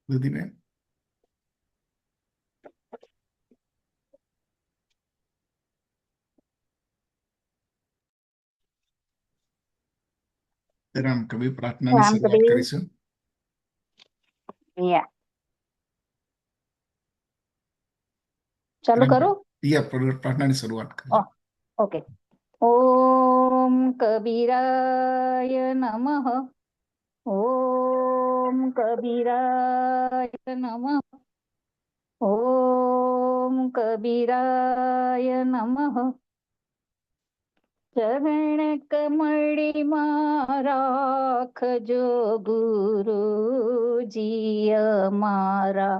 દુધીબેન. રામ કબીર પ્રાર્થનાની રામ શરૂઆત કબીર. કરીશું. યા ચાલુ કરું. પ્રાર્થનાની શરૂઆત કરીશું. ઓકે. ઓમ કબીરાય નમઃ. ઓમ કબીરાય નમઃ. ઓમ કબીરાય નમઃ. ચરણ કમળી માં રાખજો ગુરુજી અમારા.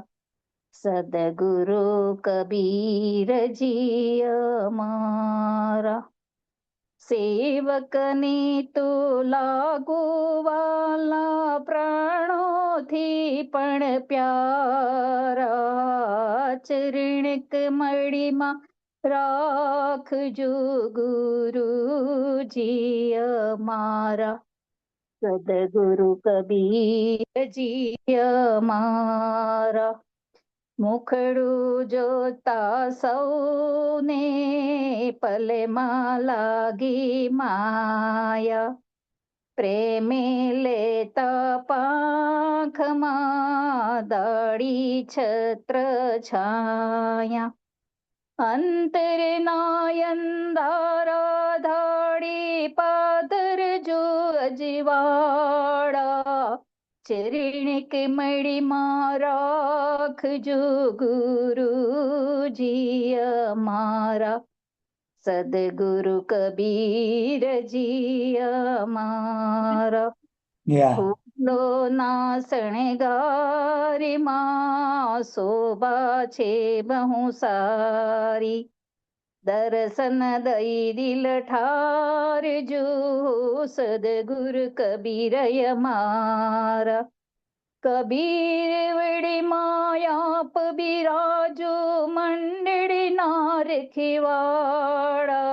સદગુરુ કબીરજી અમારા. સેવકની તું લાગુ વાલા પ્રાણોથી પણ પ્યારા. ચરણ કમળીમાં રાખજો ગુરુજી અમારા. સદગુરુ કબીરજી અમારા. મુખડું જોતા સૌને પલમાં લાગી માયા. પ્રેમે લેતા પાંખમાં દાડી છત્ર છાયા. અંતરના અંધારા ધાડી પાદર જો અજવાળા. ચરણ કમળીમાં રાખજો ગુરુજી અમારા. સદગુરુ કબીરજી અમારા. ફૂલો ના શણગારીમાં શોભા છે બહુ સારી. દર્શન દઈ દિલ ઠારજો સદગુરુ કબીરય મારા. કબીર વડી માયાપ બિરાજો મંડળી ના રખવાળા.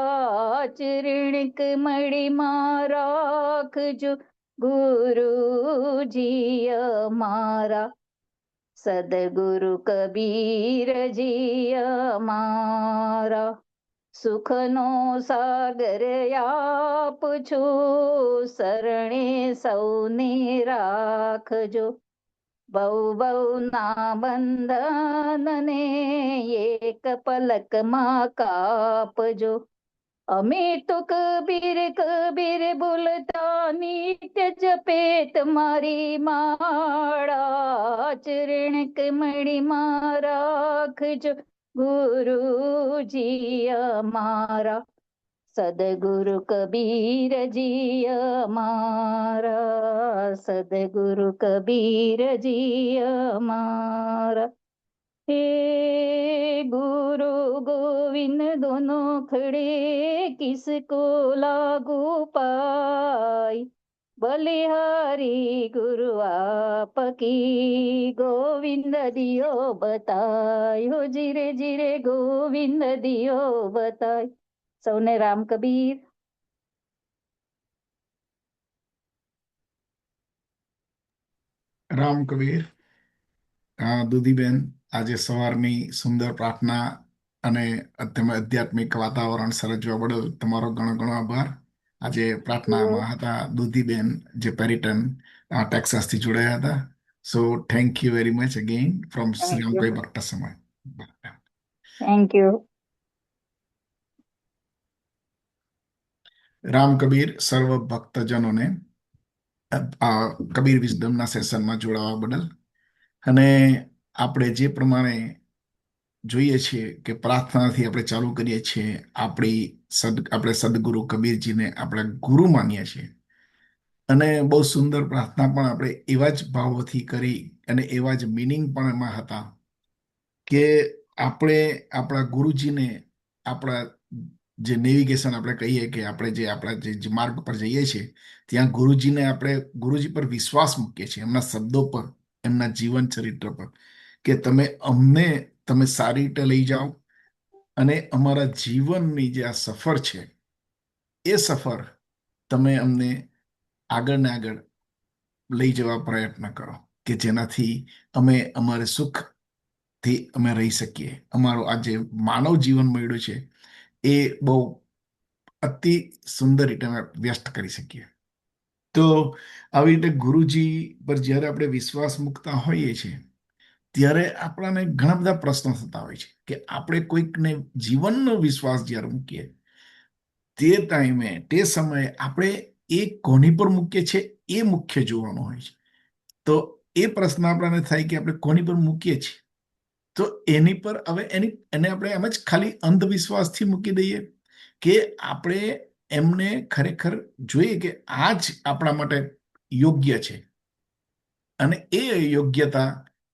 ચરણ કમળી માં રાખજો ગુરુજી અમારા. સદગુરુ કબીરજી અમારા. સુખનો સાગર આપ છો શરણે સૌને રાખજો. બહુ બહુ ના બંધનને એક પલકમાં કાપજો. અમે તો કબીર કબીર બોલતા નિત્ય જપે તમારી માળા. ચરણ કમળીમાં રાખજો ગુરુજી અમારા. સદગુરુ કબીરજી અમારા. સદગુરુ કબીરજી અમારા. हे गुरु गोविंद दोनों खड़े किसको लागू पाई. बलिहारी गुरु आपकी गोविंद दियो बताय. हो जीरे जीरे गोविंद दियो बताय. સૌને રામ કબીર. રામ કબીર. દુધીબેન, આજે સવારની સુંદર પ્રાર્થના અને તેમાં આધ્યાત્મિક વાતાવરણ સર્જવા બદલ તમારો ઘણો ઘણો આભાર. આજે પ્રાર્થનામાં હતા દુધીબેન, જે પેરિટન ટેક્સાસથી જોડાયા હતા. So thank you very much again from Shrirambhai Bhatt સમય. Thank you. રામ કબીર સર્વ ભક્તજનોને કબીર વિઝડમના સેશનમાં જોડાવા બદલ. અને આપણે જે પ્રમાણે જોઈએ છીએ કે પ્રાર્થનાથી આપણે ચાલુ કરીએ છીએ, આપણે સદગુરુ કબીરજીને આપણા ગુરુ માનીએ છીએ. અને બહુ સુંદર પ્રાર્થના પણ આપણે એવા જ ભાવોથી કરી અને એવા જ મિનિંગ પણ એમાં હતા કે આપણે આપણા ગુરુજીને આપણા જે નેવિગેશન આપણે કહીએ કે આપણે આપણા જે માર્ગ પર જઈએ છીએ ત્યાં ગુરુજી પર વિશ્વાસ મૂકીએ છીએ, એમના શબ્દો પર, એમના જીવન ચરિત્ર પર, કે તમે સારી રીતે લઈ જાઓ અને અમારા જીવનની જે આ સફર છે એ સફર તમે અમને આગળ ને આગળ લઈ જવા પ્રયત્ન કરો. કે જેનાથી અમે અમારે સુખથી અમે રહી શકીએ. અમારો આ જે માનવ જીવન મળ્યું છે એ બહુ અતિ સુંદર રીતે અમે વ્યસ્ત કરી શકીએ. તો આવી રીતે ગુરુજી પર જ્યારે આપણે વિશ્વાસ મૂકતા હોઈએ છીએ ત્યારે આપણાને ઘણા બધા પ્રશ્નો થતા હોય છે કે આપણે કોઈકને જીવનનો વિશ્વાસ જ્યારે મૂકીએ તે ટાઈમે તે સમયે આપણે એ કોની પર મૂકીએ છીએ એ મુખ્ય જોવાનું હોય છે. તો એ પ્રશ્ન આપણને થાય કે આપણે કોની પર મૂકીએ છીએ, તો એની પર હવે એને આપણે એમ જ ખાલી અંધવિશ્વાસથી મૂકી દઈએ કે આપણે એમને ખરેખર જોઈએ કે આ જ આપણા માટે યોગ્ય છે અને એ યોગ્યતા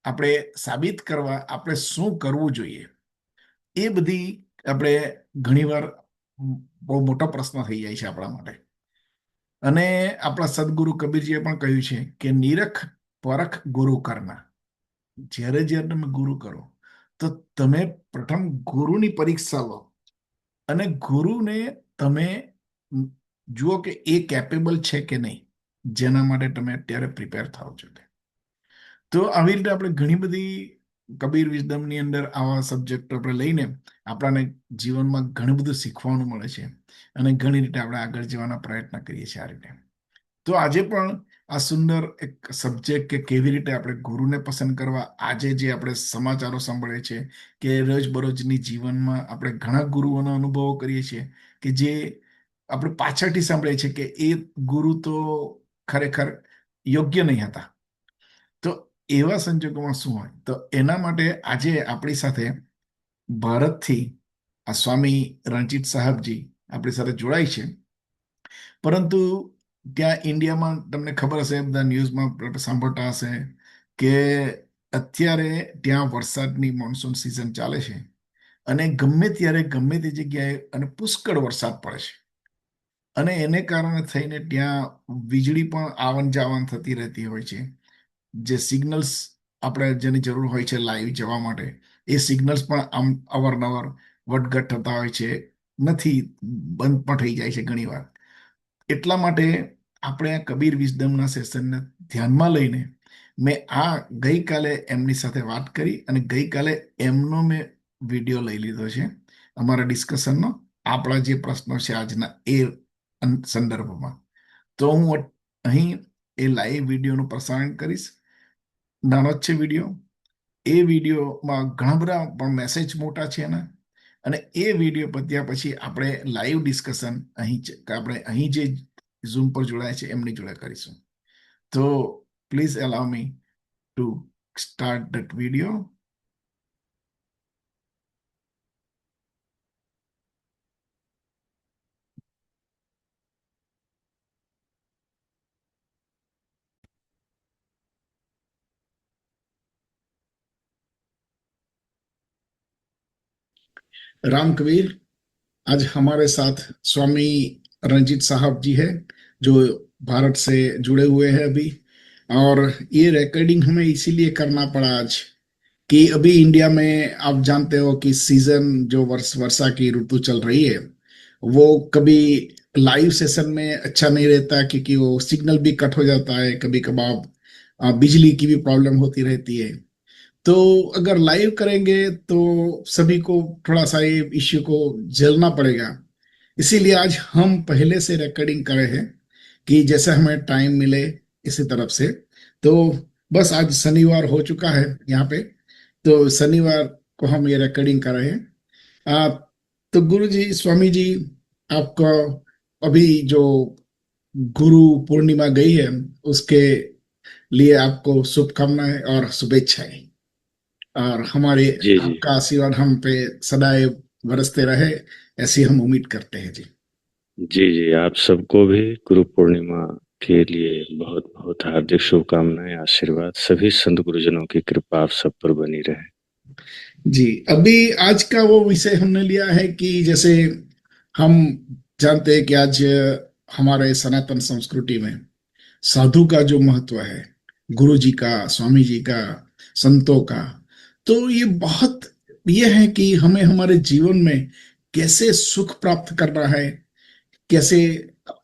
આપણે સાબિત કરવા આપણે શું કરવું જોઈએ, એ બધી આપણે ઘણીવાર બહુ મોટો પ્રશ્ન થઈ જાય છે આપણા માટે. અને આપણા સદગુરુ કબીરજીએ પણ કહ્યું છે કે નિરખ પરખ ગુરુ કરના. જ્યારે જ્યારે તમે ગુરુ કરો તો તમે પ્રથમ ગુરુની પરીક્ષા લો અને ગુરુને તમે જુઓ કે એ કેપેબલ છે કે નહીં, જેના માટે તમે અત્યારે પ્રિપેર થાવ છો. તો આવી રીતે આપણે ઘણી બધી કબીર વિઝડમની અંદર આવા સબ્જેક્ટ આપણે લઈને આપણાને જીવનમાં ઘણું બધું શીખવાનું મળે છે અને ઘણી રીતે આપણે આગળ જવાના પ્રયત્ન કરીએ છીએ આ રીતે. તો આજે પણ આ સુંદર એક સબ્જેક્ટ કે કેવી રીતે આપણે ગુરુને પસંદ કરવા, આજે જે આપણે સમાચારો સાંભળીએ છીએ કે રોજબરોજની જીવનમાં આપણે ઘણા ગુરુઓના અનુભવો કરીએ છીએ કે જે આપણે પાછળથી સાંભળીએ છીએ કે એ ગુરુ તો ખરેખર યોગ્ય નહીં હતા. તો એવા સંજોગોમાં શું હોય, તો એના માટે આજે આપણી સાથે ભારતથી આ સ્વામી રણજીત સાહેબજી આપણી સાથે જોડાય છે. પરંતુ ત્યાં ઇન્ડિયામાં તમને ખબર હશે, બધા ન્યૂઝમાં સાંભળતા હશે કે અત્યારે ત્યાં વરસાદની મોન્સૂન સિઝન ચાલે છે અને ગમે ત્યારે ગમે તે જગ્યાએ અને પુષ્કળ વરસાદ પડે છે અને એને કારણે થઈને ત્યાં વીજળી પણ આવન જાવન થતી રહેતી હોય છે. જે સિગ્નલ્સ આપણે જેની જરૂર હોય છે લાઈવ જવા માટે, એ સિગ્નલ્સ પણ આમ અવારનવાર વધઘટ થતા હોય છે, નથી બંધ પણ થઈ જાય છે ઘણીવાર. એટલા માટે આપણે આ કબીર વિઝડમના સેશનને ધ્યાનમાં લઈને મેં ગઈકાલે એમની સાથે વાત કરી અને ગઈકાલે એમનો મેં વિડીયો લઈ લીધો છે અમારા ડિસ્કશનનો, આપણા જે પ્રશ્નો છે આજના એ સંદર્ભમાં. તો હું અહીં એ લાઈવ વિડીયોનું પ્રસારણ કરીશ. નાનો જ છે વિડીયો. એ વિડીયોમાં ઘણા બધા પણ મેસેજ મોટા છે એના, અને એ વિડીયો પત્યા પછી આપણે લાઈવ ડિસ્કશન આપણે અહીં જે ઝૂમ પર જોડાય છે એમની જોડે કરીશું. તો please allow me to start that video. Ram Kabir, आज हमारे साथ स्वामी रंजीत साहब जी है जो भारत से जुड़े हुए हैं अभी, और ये रिकॉर्डिंग हमें इसीलिए करना पड़ा आज कि अभी इंडिया में आप जानते हो कि सीजन जो वर्षा की ऋतु चल रही है वो कभी लाइव सेशन में अच्छा नहीं रहता क्योंकि वो सिग्नल भी कट हो जाता है, कभी कभार बिजली की भी प्रॉब्लम होती रहती है. तो अगर लाइव करेंगे तो सभी को थोड़ा सा ये इश्यू को झेलना पड़ेगा. इसीलिए आज हम पहले से रिकॉर्डिंग करे हैं कि जैसे हमें टाइम मिले इसी तरफ से. तो बस आज शनिवार हो चुका है यहाँ पे, तो शनिवार को हम ये रिकॉर्डिंग कर रहे हैं. तो गुरु जी, स्वामी जी, आपका अभी जो गुरु पूर्णिमा गई है उसके लिए आपको शुभकामनाएं और शुभेच्छाएं, और हमारे जी जी आपका आशीर्वाद हम पे सदैव बरसते रहे, ऐसी हम उम्मीद करते हैं जी. जी जी आप सबको भी गुरु पूर्णिमा के लिए बहुत बहुत हार्दिक शुभकामनाएं, आशीर्वाद, सभी संत गुरुजनों की कृपा आप सब पर बनी रहे. जी, अभी आज का वो विषय हमने लिया है कि जैसे हम जानते हैं कि आज हमारे सनातन संस्कृति में साधु का जो महत्व है, गुरु जी का, स्वामी जी का, संतों का, तो ये है कि हमें हमारे जीवन में कैसे सुख प्राप्त करना है, कैसे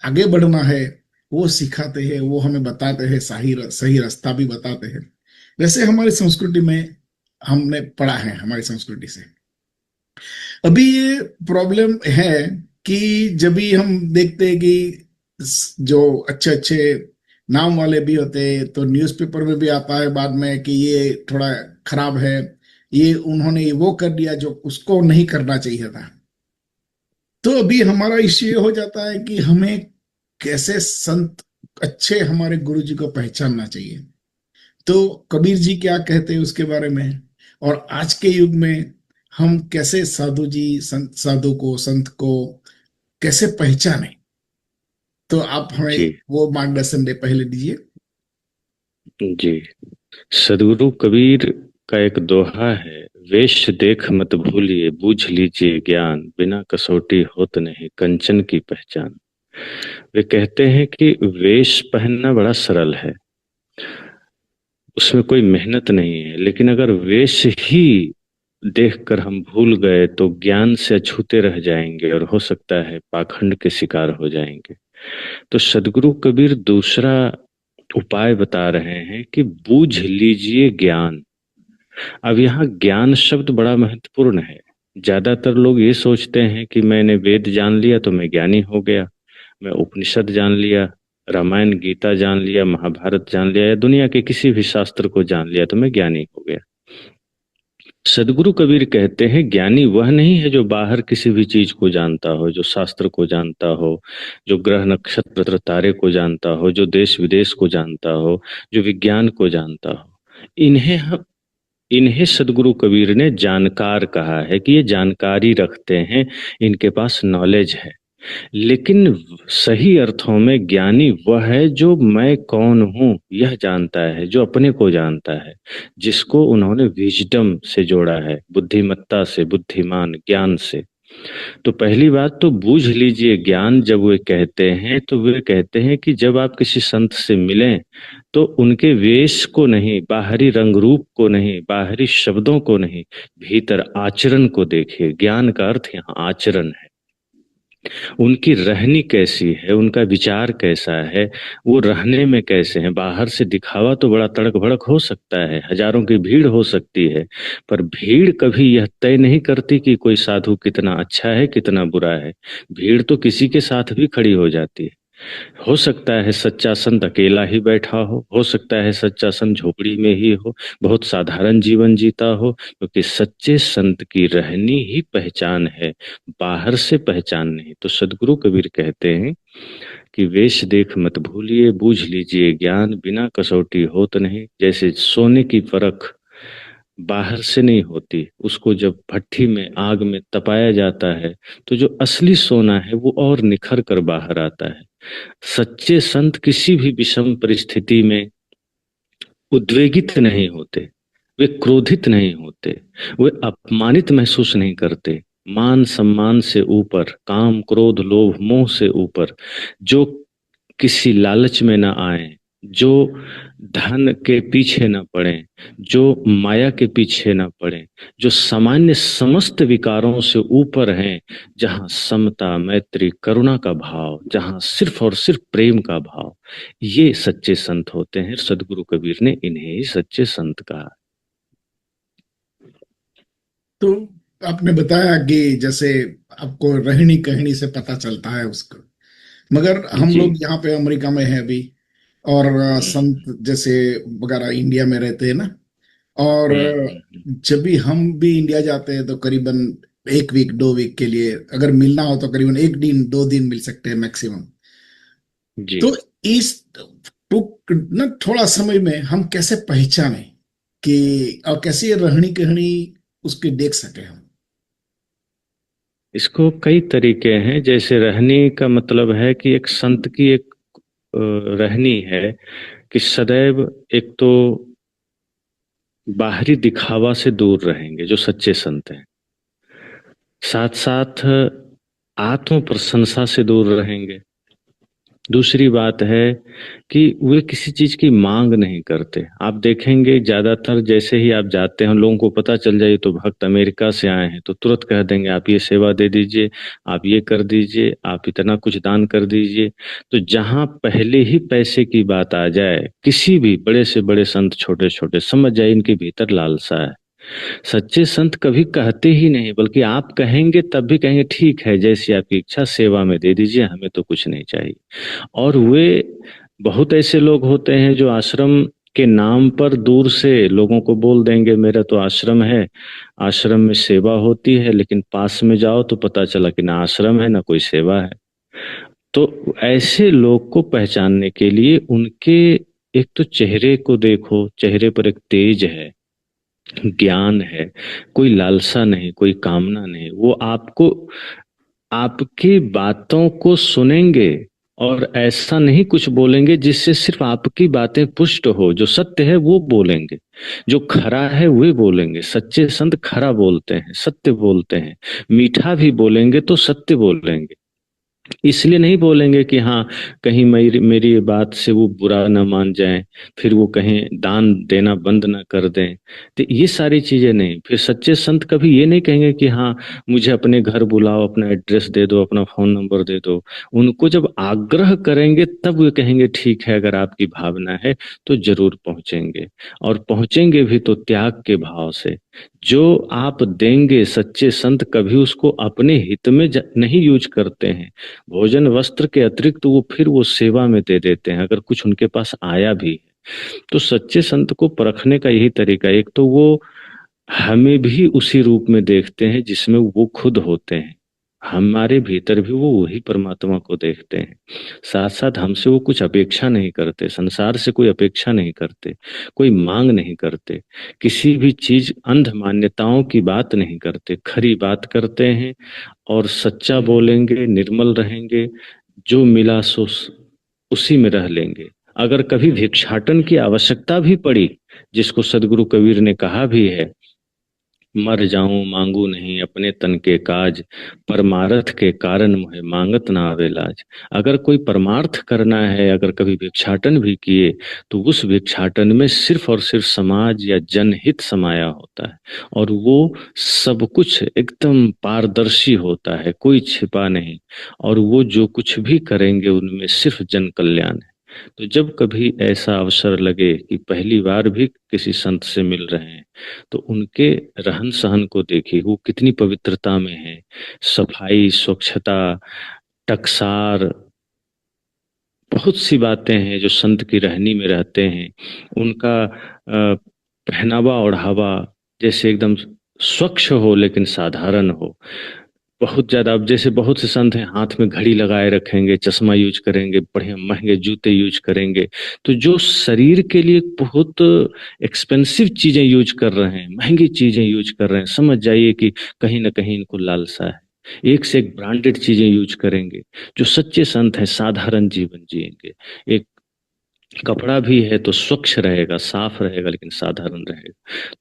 आगे बढ़ना है, वो सिखाते हैं, वो हमें बताते हैं, सही रास्ता भी बताते हैं. वैसे हमारी संस्कृति में हमने पढ़ा है, हमारी संस्कृति से अभी ये प्रॉब्लम है कि जब भी हम देखते हैं कि जो अच्छे अच्छे नाम वाले भी होते हैं तो न्यूज़पेपर में भी आता है बाद में कि ये थोड़ा खराब है, ये उन्होंने वो कर दिया जो उसको नहीं करना चाहिए था। तो अभी हमारा इश्यू ये हो जाता है कि हमें कैसे संत अच्छे हमारे गुरु जी को पहचानना चाहिए। तो कबीर जी क्या कहते हैं उसके बारे में, और आज के युग में हम कैसे साधु जी संत साधु को संत को कैसे पहचाने, तो आप हमें जी वो मार्गदर्शन दे पहले दीजिए। जी। सदगुरु कबीर का एक दोहा है, वेश देख मत भूलिए बूझ लीजिए ज्ञान, बिना कसौटी होत नहीं कंचन की पहचान। वे कहते हैं कि वेश पहनना बड़ा सरल है, उसमें कोई मेहनत नहीं है, लेकिन अगर वेश ही देखकर हम भूल गए तो ज्ञान से अछूते रह जाएंगे और हो सकता है पाखंड के शिकार हो जाएंगे। तो सदगुरु कबीर दूसरा उपाय बता रहे हैं कि बूझ लीजिए ज्ञान। अब यहाँ ज्ञान शब्द बड़ा महत्वपूर्ण है। ज्यादातर लोग ये सोचते हैं कि मैंने वेद जान लिया तो मैं ज्ञानी हो गया, मैं उपनिषद जान लिया, रामायण गीता जान लिया, महाभारत जान लिया, या दुनिया के किसी भी शास्त्र को जान लिया तो मैं ज्ञानी हो गया। सदगुरु कबीर कहते हैं ज्ञानी वह नहीं है जो बाहर किसी भी चीज को जानता हो, जो शास्त्र को जानता हो, जो ग्रह नक्षत्र तारे को जानता हो, जो देश विदेश को जानता हो, जो विज्ञान को जानता हो। इन्हें सदगुरु कबीर ने जानकार कहा है कि ये जानकारी रखते हैं, इनके पास नॉलेज है। लेकिन सही अर्थों में ज्ञानी वह है जो मैं कौन हूं यह जानता है, जो अपने को जानता है, जिसको उन्होंने विजडम से जोड़ा है, बुद्धिमत्ता से, बुद्धिमान ज्ञान से। तो पहली बात तो बूझ लीजिए ज्ञान जब वे कहते हैं तो वे कहते हैं कि जब आप किसी संत से मिलें तो उनके वेश को नहीं, बाहरी रंग रूप को नहीं, बाहरी शब्दों को नहीं, भीतर आचरण को देखिए। ज्ञान का अर्थ यहाँ आचरण है। उनकी रहनी कैसी है, उनका विचार कैसा है, वो रहने में कैसे हैं। बाहर से दिखावा तो बड़ा तड़क भड़क हो सकता है, हजारों की भीड़ हो सकती है, पर भीड़ कभी यह तय नहीं करती कि कोई साधु कितना अच्छा है कितना बुरा है। भीड़ तो किसी के साथ भी खड़ी हो जाती है। हो सकता है सच्चा संत अकेला ही बैठा हो सकता है सच्चा संत झोपड़ी में ही हो, बहुत साधारण जीवन जीता हो, क्योंकि सच्चे संत की रहनी ही पहचान है, बाहर से पहचान नहीं। तो सदगुरु कबीर कहते हैं कि वेश देख मत भूलिए बूझ लीजिए ज्ञान, बिना कसौटी होत नहीं। जैसे सोने की परख बाहर से नहीं होती, उसको जब भट्ठी में आग में तपाया जाता है तो जो असली सोना है वो और निखर कर बाहर आता है। सच्चे संत किसी भी विषम परिस्थिति में उद्वेगित नहीं होते, वे क्रोधित नहीं होते, वे अपमानित महसूस नहीं करते। मान सम्मान से ऊपर, काम क्रोध लोभ मोह से ऊपर, जो किसी लालच में न आए, जो धन के पीछे न पड़े, जो माया के पीछे न पड़े, जो सामान्य समस्त विकारों से ऊपर हैं, जहां समता मैत्री करुणा का भाव, जहां सिर्फ और सिर्फ प्रेम का भाव, ये सच्चे संत होते हैं। सदगुरु कबीर ने इन्हें ही सच्चे संत कहा। तो आपने बताया कि जैसे आपको रहनी कहनी से पता चलता है उसको, मगर हम जी। लोग यहाँ पे अमेरिका में है अभी, और हम्म संत जैसे वगैरह इंडिया में रहते हैं ना, और हम्म हम्म, जब भी हम भी इंडिया जाते हैं तो करीबन एक वीक 2 वीक के लिए अगर मिलना हो तो करीबन एक दिन 2 दिन मिल सकते हैं मैक्सिमम। जी। तो इस टुक ना थोड़ा समय में हम कैसे पहचाने कि, और कैसे ये रहनी कहनी उसकी देख सके हम। इसको कई तरीके हैं। जैसे रहनी का मतलब है कि एक संत की एक रहनी है कि सदैव एक तो बाहरी दिखावा से दूर रहेंगे जो सच्चे संत हैं, साथ साथ आत्म प्रशंसा से दूर रहेंगे, दूसरी बात है कि वे किसी चीज की मांग नहीं करते। आप देखेंगे ज्यादातर जैसे ही आप जाते हैं, लोगों को पता चल जाए तो भक्त अमेरिका से आए हैं तो तुरंत कह देंगे आप ये सेवा दे दीजिए, आप ये कर दीजिए, आप इतना कुछ दान कर दीजिए। तो जहां पहले ही पैसे की बात आ जाए, किसी भी बड़े से बड़े संत छोटे छोटे, समझ जाए इनके भीतर लालसा है। सच्चे संत कभी कहते ही नहीं, बल्कि आप कहेंगे तब भी कहेंगे ठीक है, जैसी आपकी इच्छा, सेवा में दे दीजिए, हमें तो कुछ नहीं चाहिए। और वे बहुत ऐसे लोग होते हैं जो आश्रम के नाम पर दूर से लोगों को बोल देंगे मेरा तो आश्रम है, आश्रम में सेवा होती है, लेकिन पास में जाओ तो पता चला कि ना आश्रम है ना कोई सेवा है। तो ऐसे लोग को पहचानने के लिए उनके एक तो चेहरे को देखो, चेहरे पर एक तेज है, ज्ञान है, कोई लालसा नहीं, कोई कामना नहीं। वो आपको, आपकी बातों को सुनेंगे और ऐसा नहीं कुछ बोलेंगे जिससे सिर्फ आपकी बातें पुष्ट हो। जो सत्य है वो बोलेंगे, जो खरा है वे बोलेंगे। सच्चे संत खरा बोलते हैं, सत्य बोलते हैं, मीठा भी बोलेंगे तो सत्य बोलेंगे। इसलिए नहीं बोलेंगे कि हाँ कहीं मेरी मेरी ये बात से वो बुरा ना मान जाएं, फिर वो कहीं दान देना बंद ना कर दें। तो ये सारी चीजें नहीं। फिर सच्चे संत कभी ये नहीं कहेंगे कि हाँ मुझे अपने घर बुलाओ, अपना एड्रेस दे दो, अपना फोन नंबर दे दो। उनको जब आग्रह करेंगे तब वे कहेंगे ठीक है, अगर आपकी भावना है तो जरूर पहुंचेंगे। और पहुंचेंगे भी तो त्याग के भाव से। जो आप देंगे, सच्चे संत कभी उसको अपने हित में नहीं यूज करते हैं। भोजन वस्त्र के अतिरिक्त वो फिर वो सेवा में दे देते हैं, अगर कुछ उनके पास आया भी है। तो सच्चे संत को परखने का यही तरीका है। एक तो वो हमें भी उसी रूप में देखते हैं जिसमें वो खुद होते हैं, हमारे भीतर भी वो वही परमात्मा को देखते हैं। साथ साथ हमसे वो कुछ अपेक्षा नहीं करते, संसार से कोई अपेक्षा नहीं करते, कोई मांग नहीं करते, किसी भी चीज अंध मान्यताओं की बात नहीं करते, खरी बात करते हैं और सच्चा बोलेंगे, निर्मल रहेंगे। जो मिला सो उसी में रह लेंगे। अगर कभी भिक्षाटन की आवश्यकता भी पड़ी, जिसको सदगुरु कबीर ने कहा भी है, मर जाऊं मांगू नहीं अपने तन के काज, परमार्थ के कारण मुझे मांगत ना आवे लाज। अगर कोई परमार्थ करना है, अगर कभी भिक्षाटन भी किए, तो उस भिक्षाटन में सिर्फ और सिर्फ समाज या जनहित समाया होता है। और वो सब कुछ एकदम पारदर्शी होता है, कोई छिपा नहीं। और वो जो कुछ भी करेंगे उनमें सिर्फ जन कल्याण है। तो जब कभी ऐसा अवसर लगे कि पहली बार भी किसी संत से मिल रहे हैं, तो उनके रहन सहन को देखिए, वो कितनी पवित्रता में है। सफाई, स्वच्छता, टकसार, बहुत सी बातें हैं जो संत की रहनी में रहते हैं। उनका पहनावा ओढ़ावा जैसे एकदम स्वच्छ हो लेकिन साधारण हो। बहुत ज्यादा, अब जैसे बहुत से संत हैं हाथ में घड़ी लगाए रखेंगे, चश्मा यूज करेंगे, बढ़िया महंगे जूते यूज करेंगे। तो जो शरीर के लिए बहुत एक्सपेंसिव चीजें यूज कर रहे हैं, महंगी चीजें यूज कर रहे हैं, समझ जाइए कि कहीं ना कहीं इनको लालसा है। एक से एक ब्रांडेड चीजें यूज करेंगे। जो सच्चे संत हैं साधारण जीवन जिएंगे। एक कपड़ा भी है तो स्वच्छ रहेगा, साफ रहेगा, लेकिन साधारण रहेगा।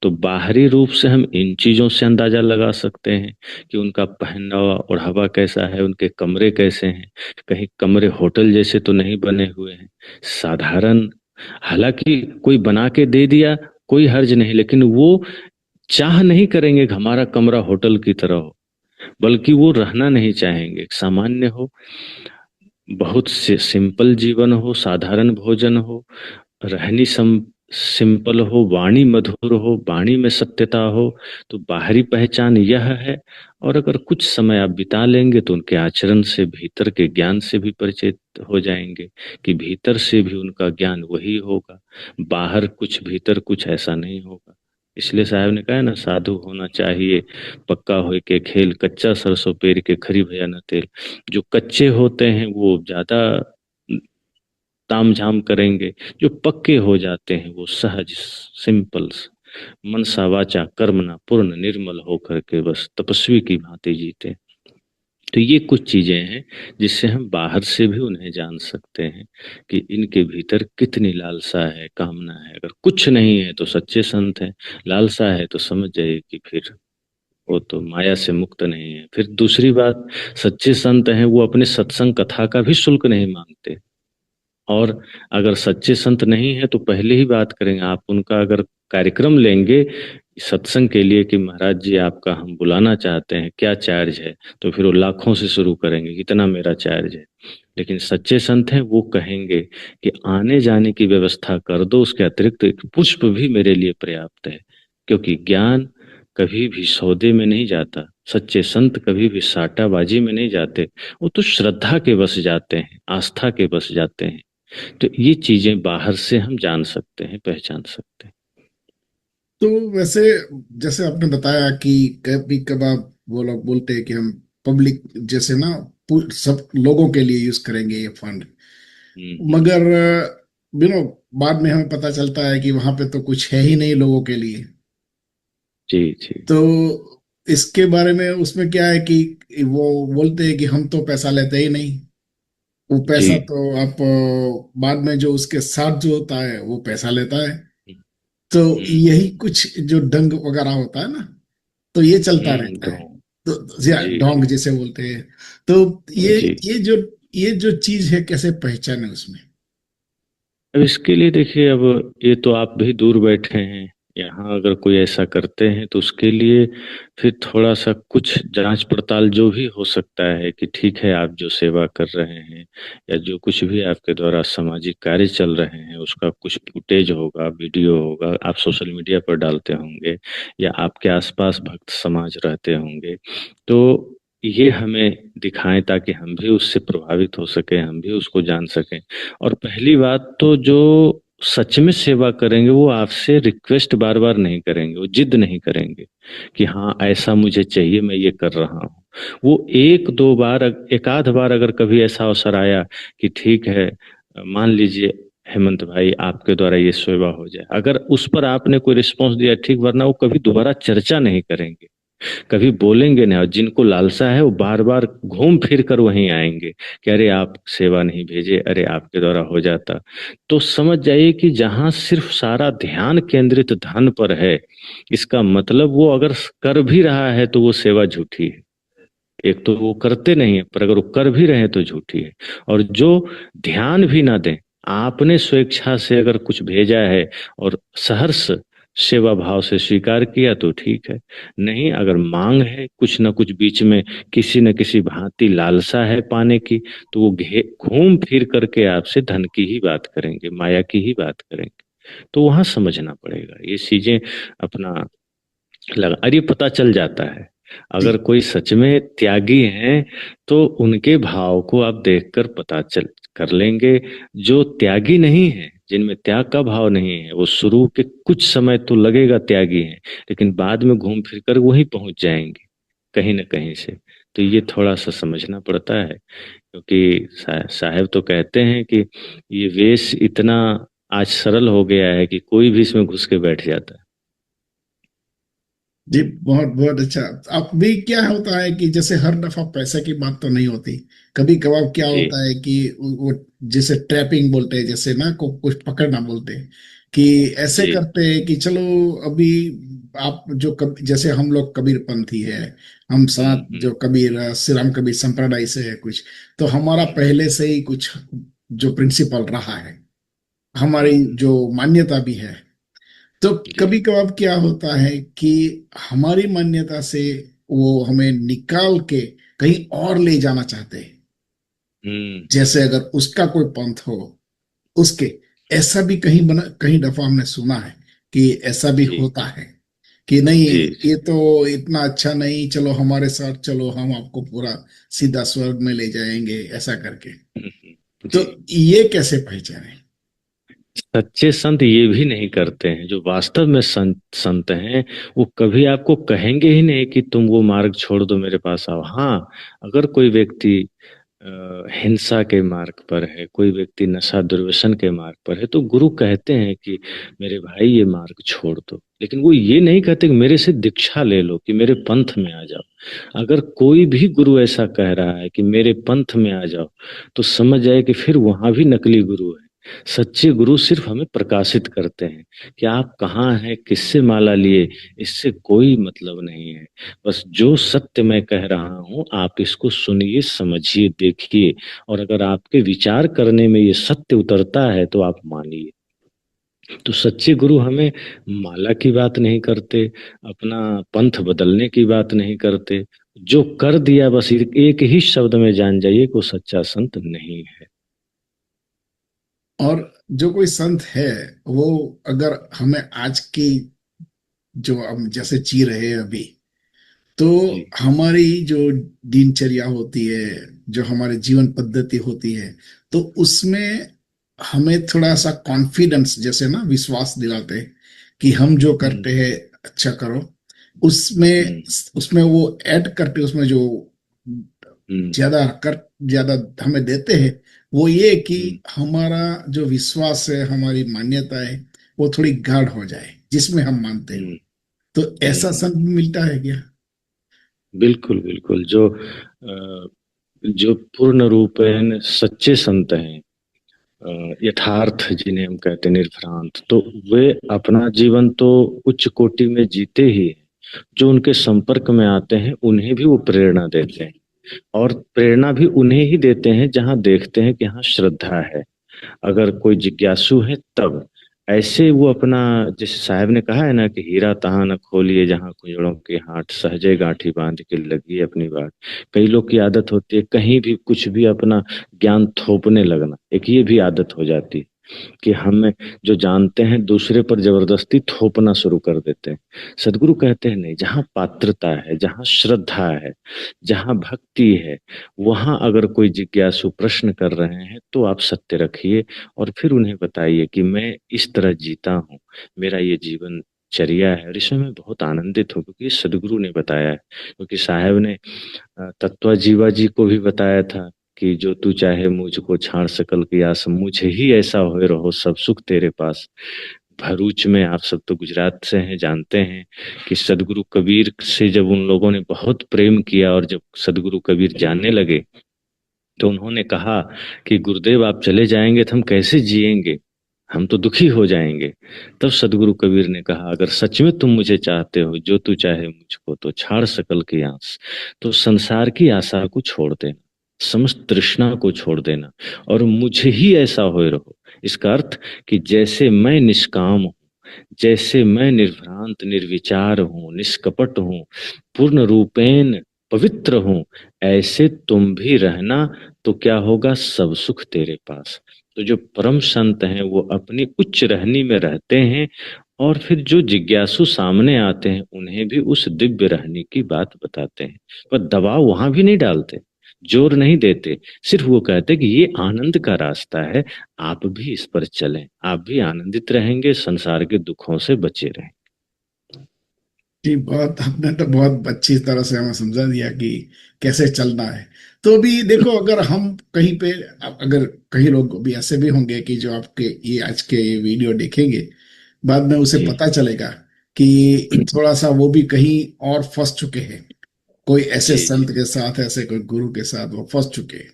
तो बाहरी रूप से हम इन चीजों से अंदाजा लगा सकते हैं कि उनका पहनावा ओढ़ावा कैसा है, उनके कमरे कैसे हैं। कहीं कमरे होटल जैसे तो नहीं बने हुए हैं, साधारण। हालांकि कोई बना के दे दिया कोई हर्ज नहीं, लेकिन वो चाह नहीं करेंगे कि हमारा कमरा होटल की तरह हो, बल्कि वो रहना नहीं चाहेंगे, सामान्य हो, बहुत से सिंपल जीवन हो, साधारण भोजन हो, रहनी सिंपल हो, वाणी मधुर हो, वाणी में सत्यता हो। तो बाहरी पहचान यह है। और अगर कुछ समय आप बिता लेंगे तो उनके आचरण से, भीतर के ज्ञान से भी परिचित हो जाएंगे कि भीतर से भी उनका ज्ञान वही होगा, बाहर कुछ भीतर कुछ, ऐसा नहीं होगा। इसलिए साहब ने कहा है ना, साधु होना चाहिए पक्का होए के खेल, कच्चा सरसों पेर के खरी भया न तेल। जो कच्चे होते हैं वो ज्यादा ताम झाम करेंगे, जो पक्के हो जाते हैं वो सहज सिंपल, मनसा वाचा कर्मणा पूर्ण निर्मल होकर के बस तपस्वी की भांति जीते। तो ये कुछ चीजें हैं जिससे हम बाहर से भी उन्हें जान सकते हैं कि इनके भीतर कितनी लालसा है, कामना है। अगर कुछ नहीं है तो सच्चे संत हैं, लालसा है तो समझ जाइए कि फिर वो तो माया से मुक्त नहीं है। फिर दूसरी बात, सच्चे संत हैं वो अपने सत्संग कथा का भी शुल्क नहीं मांगते। और अगर सच्चे संत नहीं है तो पहले ही बात करेंगे। आप उनका अगर कार्यक्रम लेंगे सत्संग के लिए कि महाराज जी आपका हम बुलाना चाहते हैं, क्या चार्ज है, तो फिर वो लाखों से शुरू करेंगे, कितना मेरा चार्ज है। लेकिन सच्चे संत हैं वो कहेंगे कि आने जाने की व्यवस्था कर दो, उसके अतिरिक्त एक पुष्प भी मेरे लिए पर्याप्त है। क्योंकि ज्ञान कभी भी सौदे में नहीं जाता, सच्चे संत कभी भी साटाबाजी में नहीं जाते, वो तो श्रद्धा के बस जाते हैं, आस्था के बस जाते हैं। तो ये चीजें बाहर से हम जान सकते हैं, पहचान सकते हैं। तो वैसे जैसे आपने बताया कि कभी कभार वो लोग बोलते हैं कि हम पब्लिक जैसे ना सब लोगों के लिए यूज करेंगे ये फंड, हम्म। मगर बाद में हमें पता चलता है कि वहां पे तो कुछ है ही नहीं लोगों के लिए। जी जी तो इसके बारे में उसमें क्या है कि वो बोलते हैं कि हम तो पैसा लेते ही नहीं, वो जी। पैसा तो आप बाद में जो उसके साथ जो होता है वो पैसा लेता है। तो यही हम्म। कुछ जो डंग वगैरह होता है ना, तो ये चलता रहता तो है। तो या जी ढोंग जिसे बोलते हैं। तो ये जी। ये जो ये जो चीज है कैसे पहचाने उसमें? अब इसके लिए देखिए, अब ये तो आप भी दूर बैठे हैं, यहाँ अगर कोई ऐसा करते हैं तो उसके लिए फिर थोड़ा सा कुछ जांच पड़ताल जो भी हो सकता है कि ठीक है आप जो सेवा कर रहे हैं या जो कुछ भी आपके द्वारा सामाजिक कार्य चल रहे हैं उसका कुछ फुटेज होगा, वीडियो होगा, आप सोशल मीडिया पर डालते होंगे या आपके आसपास भक्त समाज रहते होंगे, तो ये हमें दिखाएं ताकि हम भी उससे प्रभावित हो सके, हम भी उसको जान सकें। और पहली बात तो जो सच में सेवा करेंगे वो आपसे रिक्वेस्ट बार बार नहीं करेंगे, वो जिद नहीं करेंगे कि हाँ ऐसा मुझे चाहिए मैं ये कर रहा हूँ। वो एक दो बार, एक आध बार अगर कभी ऐसा अवसर आया कि ठीक है मान लीजिए हेमंत भाई आपके द्वारा ये सेवा हो जाए, अगर उस पर आपने कोई रिस्पॉन्स दिया ठीक, वरना वो कभी दोबारा चर्चा नहीं करेंगे, कभी बोलेंगे नहीं। और जिनको लालसा है वो बार बार घूम फिर कर वहीं आएंगे कि अरे आप सेवा नहीं भेजे, अरे आपके द्वारा हो जाता। तो समझ जाइए कि जहां सिर्फ सारा ध्यान केंद्रित धन पर है, इसका मतलब वो अगर कर भी रहा है तो वो सेवा झूठी है। एक तो वो करते नहीं है, पर अगर वो कर भी रहे हैं तो झूठी है। और जो ध्यान भी ना दें, आपने स्वेच्छा से अगर कुछ भेजा है और सहर्ष सेवा भाव से स्वीकार किया तो ठीक है, नहीं अगर मांग है कुछ ना कुछ बीच में, किसी न किसी भांति लालसा है पाने की, तो वो घूम फिर करके आपसे धन की ही बात करेंगे, माया की ही बात करेंगे। तो वहां समझना पड़ेगा ये चीजें अपना लगा, अरे पता चल जाता है। जी। अगर कोई सच में त्यागी हैं तो उनके भाव को आप देखकर पता चल कर लेंगे। जो त्यागी नहीं है, जिनमें त्याग का भाव नहीं है, वो शुरू के कुछ समय तो लगेगा त्यागी हैं, लेकिन बाद में घूम फिर कर वहीं पहुंच जाएंगे कहीं ना कहीं से। तो ये थोड़ा सा समझना पड़ता है, क्योंकि साहब तो कहते हैं कि ये वेश इतना आज सरल हो गया है कि कोई भी इसमें घुस के बैठ जाता है। जी, बहुत बहुत अच्छा। अब भी क्या होता है कि जैसे हर दफा पैसे की बात तो नहीं होती। कभी कभार क्या जी होता है कि वो जिसे ट्रैपिंग बोलते हैं, जैसे ना को कुछ पकड़ना बोलते हैं, कि ऐसे जी। करते हैं कि चलो अभी आप जो जैसे हम लोग कबीरपंथी है, हम साथ जो हम्म। कबीर श्री राम कबीर संप्रदाय से है कुछ, तो हमारा हम्म। पहले से ही कुछ जो प्रिंसिपल रहा है, हमारी हम्म। जो मान्यता भी है। तो जी। कभी कभार क्या होता है कि हमारी मान्यता से वो हमें निकाल के कहीं और ले जाना चाहते हैं। जैसे हम्म। अगर उसका कोई पंथ हो, उसके ऐसा भी कहीं दफा हमने सुना है कि ऐसा भी जी होता है कि नहीं, जी ये जी। तो इतना अच्छा नहीं, चलो हमारे साथ चलो, हम आपको पूरा सीधा स्वर्ग में ले जाएंगे ऐसा करके। तो जी। ये कैसे पहचाने? सच्चे संत ये भी नहीं करते हैं, जो वास्तव में संत संत हैं वो कभी आपको कहेंगे ही नहीं कि तुम वो मार्ग छोड़ दो मेरे पास आओ। हाँ, अगर कोई व्यक्ति हिंसा के मार्ग पर है, कोई व्यक्ति नशा दुर्व्यसन के मार्ग पर है, तो गुरु कहते हैं कि मेरे भाई ये मार्ग छोड़ दो, लेकिन वो ये नहीं कहते कि मेरे से दीक्षा ले लो, कि मेरे पंथ में आ जाओ। अगर कोई भी गुरु ऐसा कह रहा है कि मेरे पंथ में आ जाओ, तो समझ जाए कि फिर वहां भी नकली गुरु है। सच्चे गुरु सिर्फ हमें प्रकाशित करते हैं कि आप कहाँ हैं, किससे माला लिए, इससे कोई मतलब नहीं है। बस जो सत्य मैं कह रहा हूं आप इसको सुनिए, समझिए, देखिए, और अगर आपके विचार करने में ये सत्य उतरता है तो आप मानिए। तो सच्चे गुरु हमें माला की बात नहीं करते, अपना पंथ बदलने की बात नहीं करते। जो कर दिया बस एक ही शब्द में जान जाइए कि वो सच्चा संत नहीं है। और जो कोई संत है, वो अगर हमें आज की जो हम जैसे जी रहे हैं अभी, तो जी। हमारी जो दिनचर्या होती है, जो हमारी जीवन पद्धति होती है, तो उसमें हमें थोड़ा सा कॉन्फिडेंस, जैसे ना विश्वास दिलाते हैं कि हम जो हम्म। करते हैं अच्छा करो। उसमें हम्म। उसमें वो ऐड करके, उसमें जो हम्म। ज्यादा कर ज्यादा हमें देते हैं, वो ये कि हम्म। हमारा जो विश्वास है, हमारी मान्यता है, वो थोड़ी गाढ़ हो जाए, जिसमें हम मानते हो। हम्म। तो ऐसा हम्म। संत मिलता है क्या? बिल्कुल बिल्कुल। जो पूर्ण रूपेण सच्चे संत हैं, यथार्थ जिन्हें हम कहते हैं, निर्भ्रांत, तो वे अपना जीवन तो उच्च कोटि में जीते ही हैं। जो उनके संपर्क में आते हैं उन्हें भी वो प्रेरणा देते हैं, और प्रेरणा भी उन्हें ही देते हैं जहां देखते हैं कि हाँ श्रद्धा है। अगर कोई जिज्ञासु है तब ऐसे वो अपना, जैसे साहब ने कहा है ना कि हीरा तहाँ न खोलिए जहाँ कुजड़ों के हाट, सहजे गांठी बांध के लगी अपनी बात। कई लोग की आदत होती है कहीं भी कुछ भी अपना ज्ञान थोपने लगना, एक ये भी आदत हो जाती है कि हमें जो जानते हैं दूसरे पर जबरदस्ती थोपना शुरू कर देते हैं। सदगुरु कहते हैं नहीं, जहाँ पात्रता है, जहाँ श्रद्धा है, जहाँ भक्ति है, वहां अगर कोई जिज्ञासु प्रश्न कर रहे हैं तो आप सत्य रखिए और फिर उन्हें बताइए कि मैं इस तरह जीता हूँ, मेरा ये जीवन चर्या है, और इसमें मैं बहुत आनंदित हूँ क्योंकि ये सदगुरु ने बताया है। क्योंकि साहब ने तत्वा जीवा जी को भी बताया था कि जो तू चाहे मुझको छाड़ सकल की आस, मुझे ही ऐसा होए रहो सब सुख तेरे पास। भरूच में, आप सब तो गुजरात से हैं, जानते हैं कि सदगुरु कबीर से जब उन लोगों ने बहुत प्रेम किया और जब सदगुरु कबीर जानने लगे तो उन्होंने कहा कि गुरुदेव आप चले जाएंगे तो हम कैसे जिएंगे, हम तो दुखी हो जाएंगे। तब सदगुरु कबीर ने कहा अगर सच में तुम मुझे चाहते हो, जो तू चाहे मुझको तो छाड़ सकल की आस, तो संसार की आशा को छोड़ देना, समस्त तृष्णा को छोड़ देना, और मुझे ही ऐसा होए रहो। इसका अर्थ कि जैसे मैं निष्काम हूं, जैसे मैं निर्भ्रांत निर्विचार हूं, निष्कपट हूं, पूर्ण रूपेण पवित्र हूं, ऐसे तुम भी रहना, तो क्या होगा, सब सुख तेरे पास। तो जो परम संत हैं वो अपनी उच्च रहनी में रहते हैं, और फिर जो जिज्ञासु सामने आते हैं उन्हें भी उस दिव्य रहनी की बात बताते हैं। पर दबाव वहां भी नहीं डालते, जोर नहीं देते, सिर्फ वो कहते कि ये आनंद का रास्ता है, आप भी इस पर चलें, आप भी आनंदित रहेंगे, संसार के दुखों से बचे रहें। जी, बहुत आपने तो बहुत अच्छी तरह से हमें समझा दिया कि कैसे चलना है। तो अभी देखो, अगर हम कहीं पे, अगर कई लोग भी ऐसे भी होंगे कि जो आपके ये आज के ये वीडियो देखेंगे, बाद में उसे जी। पता चलेगा कि थोड़ा सा वो भी कहीं और फंस चुके हैं, कोई ऐसे जी। जी। संत के साथ, ऐसे कोई गुरु के साथ वो फंस चुके हैं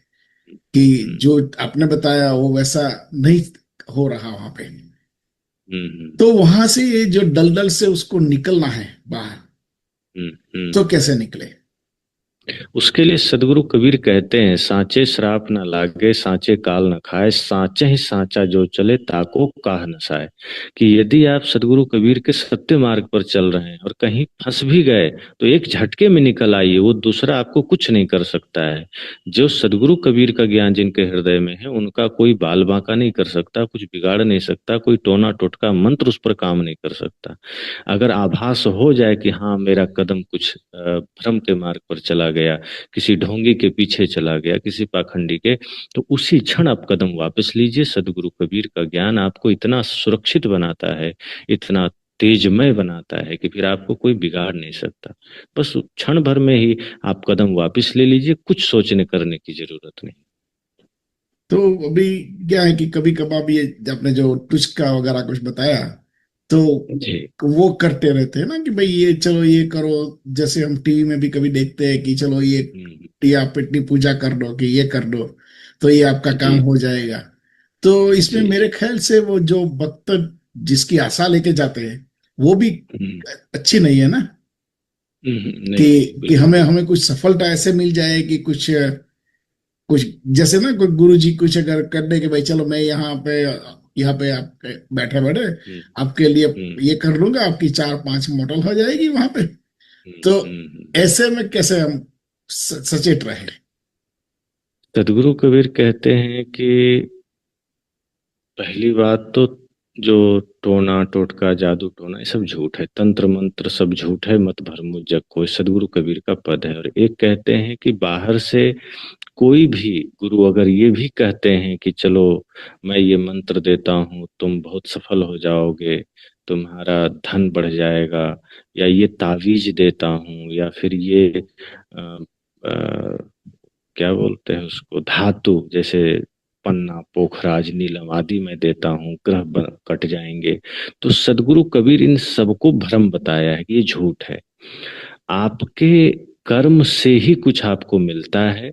कि हम्म। जो आपने बताया वो वैसा नहीं हो रहा वहां पे। हम्म। तो वहां से ये जो दलदल से उसको निकलना है बाहर, हम्म। हम्म। तो कैसे निकले? उसके लिए सदगुरु कबीर कहते हैं सांचे श्राप न लागे, सांचे काल न खाए, सांचे ही सांचा जो चले ताको काह न साए। कि यदि आप सदगुरु कबीर के सत्य मार्ग पर चल रहे हैं और कहीं फंस भी गए तो एक झटके में निकल आइए, वो दूसरा आपको कुछ नहीं कर सकता है। जो सदगुरु कबीर का ज्ञान जिनके हृदय में है उनका कोई बाल बांका नहीं कर सकता, कुछ बिगाड़ नहीं सकता, कोई टोना टोटका मंत्र उस पर काम नहीं कर सकता। अगर आभास हो जाए कि हाँ मेरा कदम कुछ भ्रम के मार्ग पर चला गया, किसी ढोंगी के पीछे चला गया, किसी पाखंडी के, तो उसी क्षण आप कदम वापस लीजिए। सदगुरु कबीर का ज्ञान आपको इतना सुरक्षित बनाता है, इतना तेजमय बनाता है कि फिर आपको कोई बिगाड़ नहीं सकता। बस क्षण भर में ही आप कदम वापस ले लीजिए, कुछ सोचने करने की जरूरत नहीं। तो अभी क्या है कि कभी कभार ये आपने जो टुचका वगैरह कुछ बताया, तो जी। वो करते रहते हैं ना कि भाई ये चलो ये करो। जैसे हम टीवी में भी कभी देखते हैं कि चलो ये, हम्म। या आप इतनी पूजा कर दो कि ये कर दो, तो ये आपका काम जी। हो जाएगा। तो इसमें जी मेरे जी। ख्याल से वो जो भक्त जिसकी आशा लेके जाते हैं वो भी हम्म, अच्छी नहीं है ना, नहीं नहीं, कि बिल्कुल हमें बिल्कुल। हमें कुछ सफलता ऐसे मिल जाए कि कुछ कुछ जैसे ना कोई गुरु जी कुछ अगर कर दे कि भाई चलो मैं यहाँ पे आप बैठे बैठे हम्म आपके लिए हम्म ये कर लूंगा, आपकी 4-5 मॉडल हो जाएगी वहां पे। हम्म तो हम्म, हम्म। ऐसे में कैसे हम सचेत रहे। सदगुरु कबीर कहते हैं कि पहली बात तो जो टोना टोटका जादू टोना ये सब झूठ है, तंत्र मंत्र सब झूठ है, मत भरमु जग कोई, सदगुरु कबीर का पद है। और एक कहते हैं कि बाहर से कोई भी गुरु अगर ये भी कहते हैं कि चलो मैं ये मंत्र देता हूँ, तुम बहुत सफल हो जाओगे, तुम्हारा धन बढ़ जाएगा, या ये तावीज देता हूँ, या फिर ये अ, अ, क्या बोलते हैं उसको, धातु जैसे पन्ना पोखराज नीलम आदि मैं देता हूँ, कट जाएंगे, तो सदगुरु कबीर इन सबको भ्रम बताया है कि ये झूठ है। आपके कर्म से ही कुछ आपको मिलता है।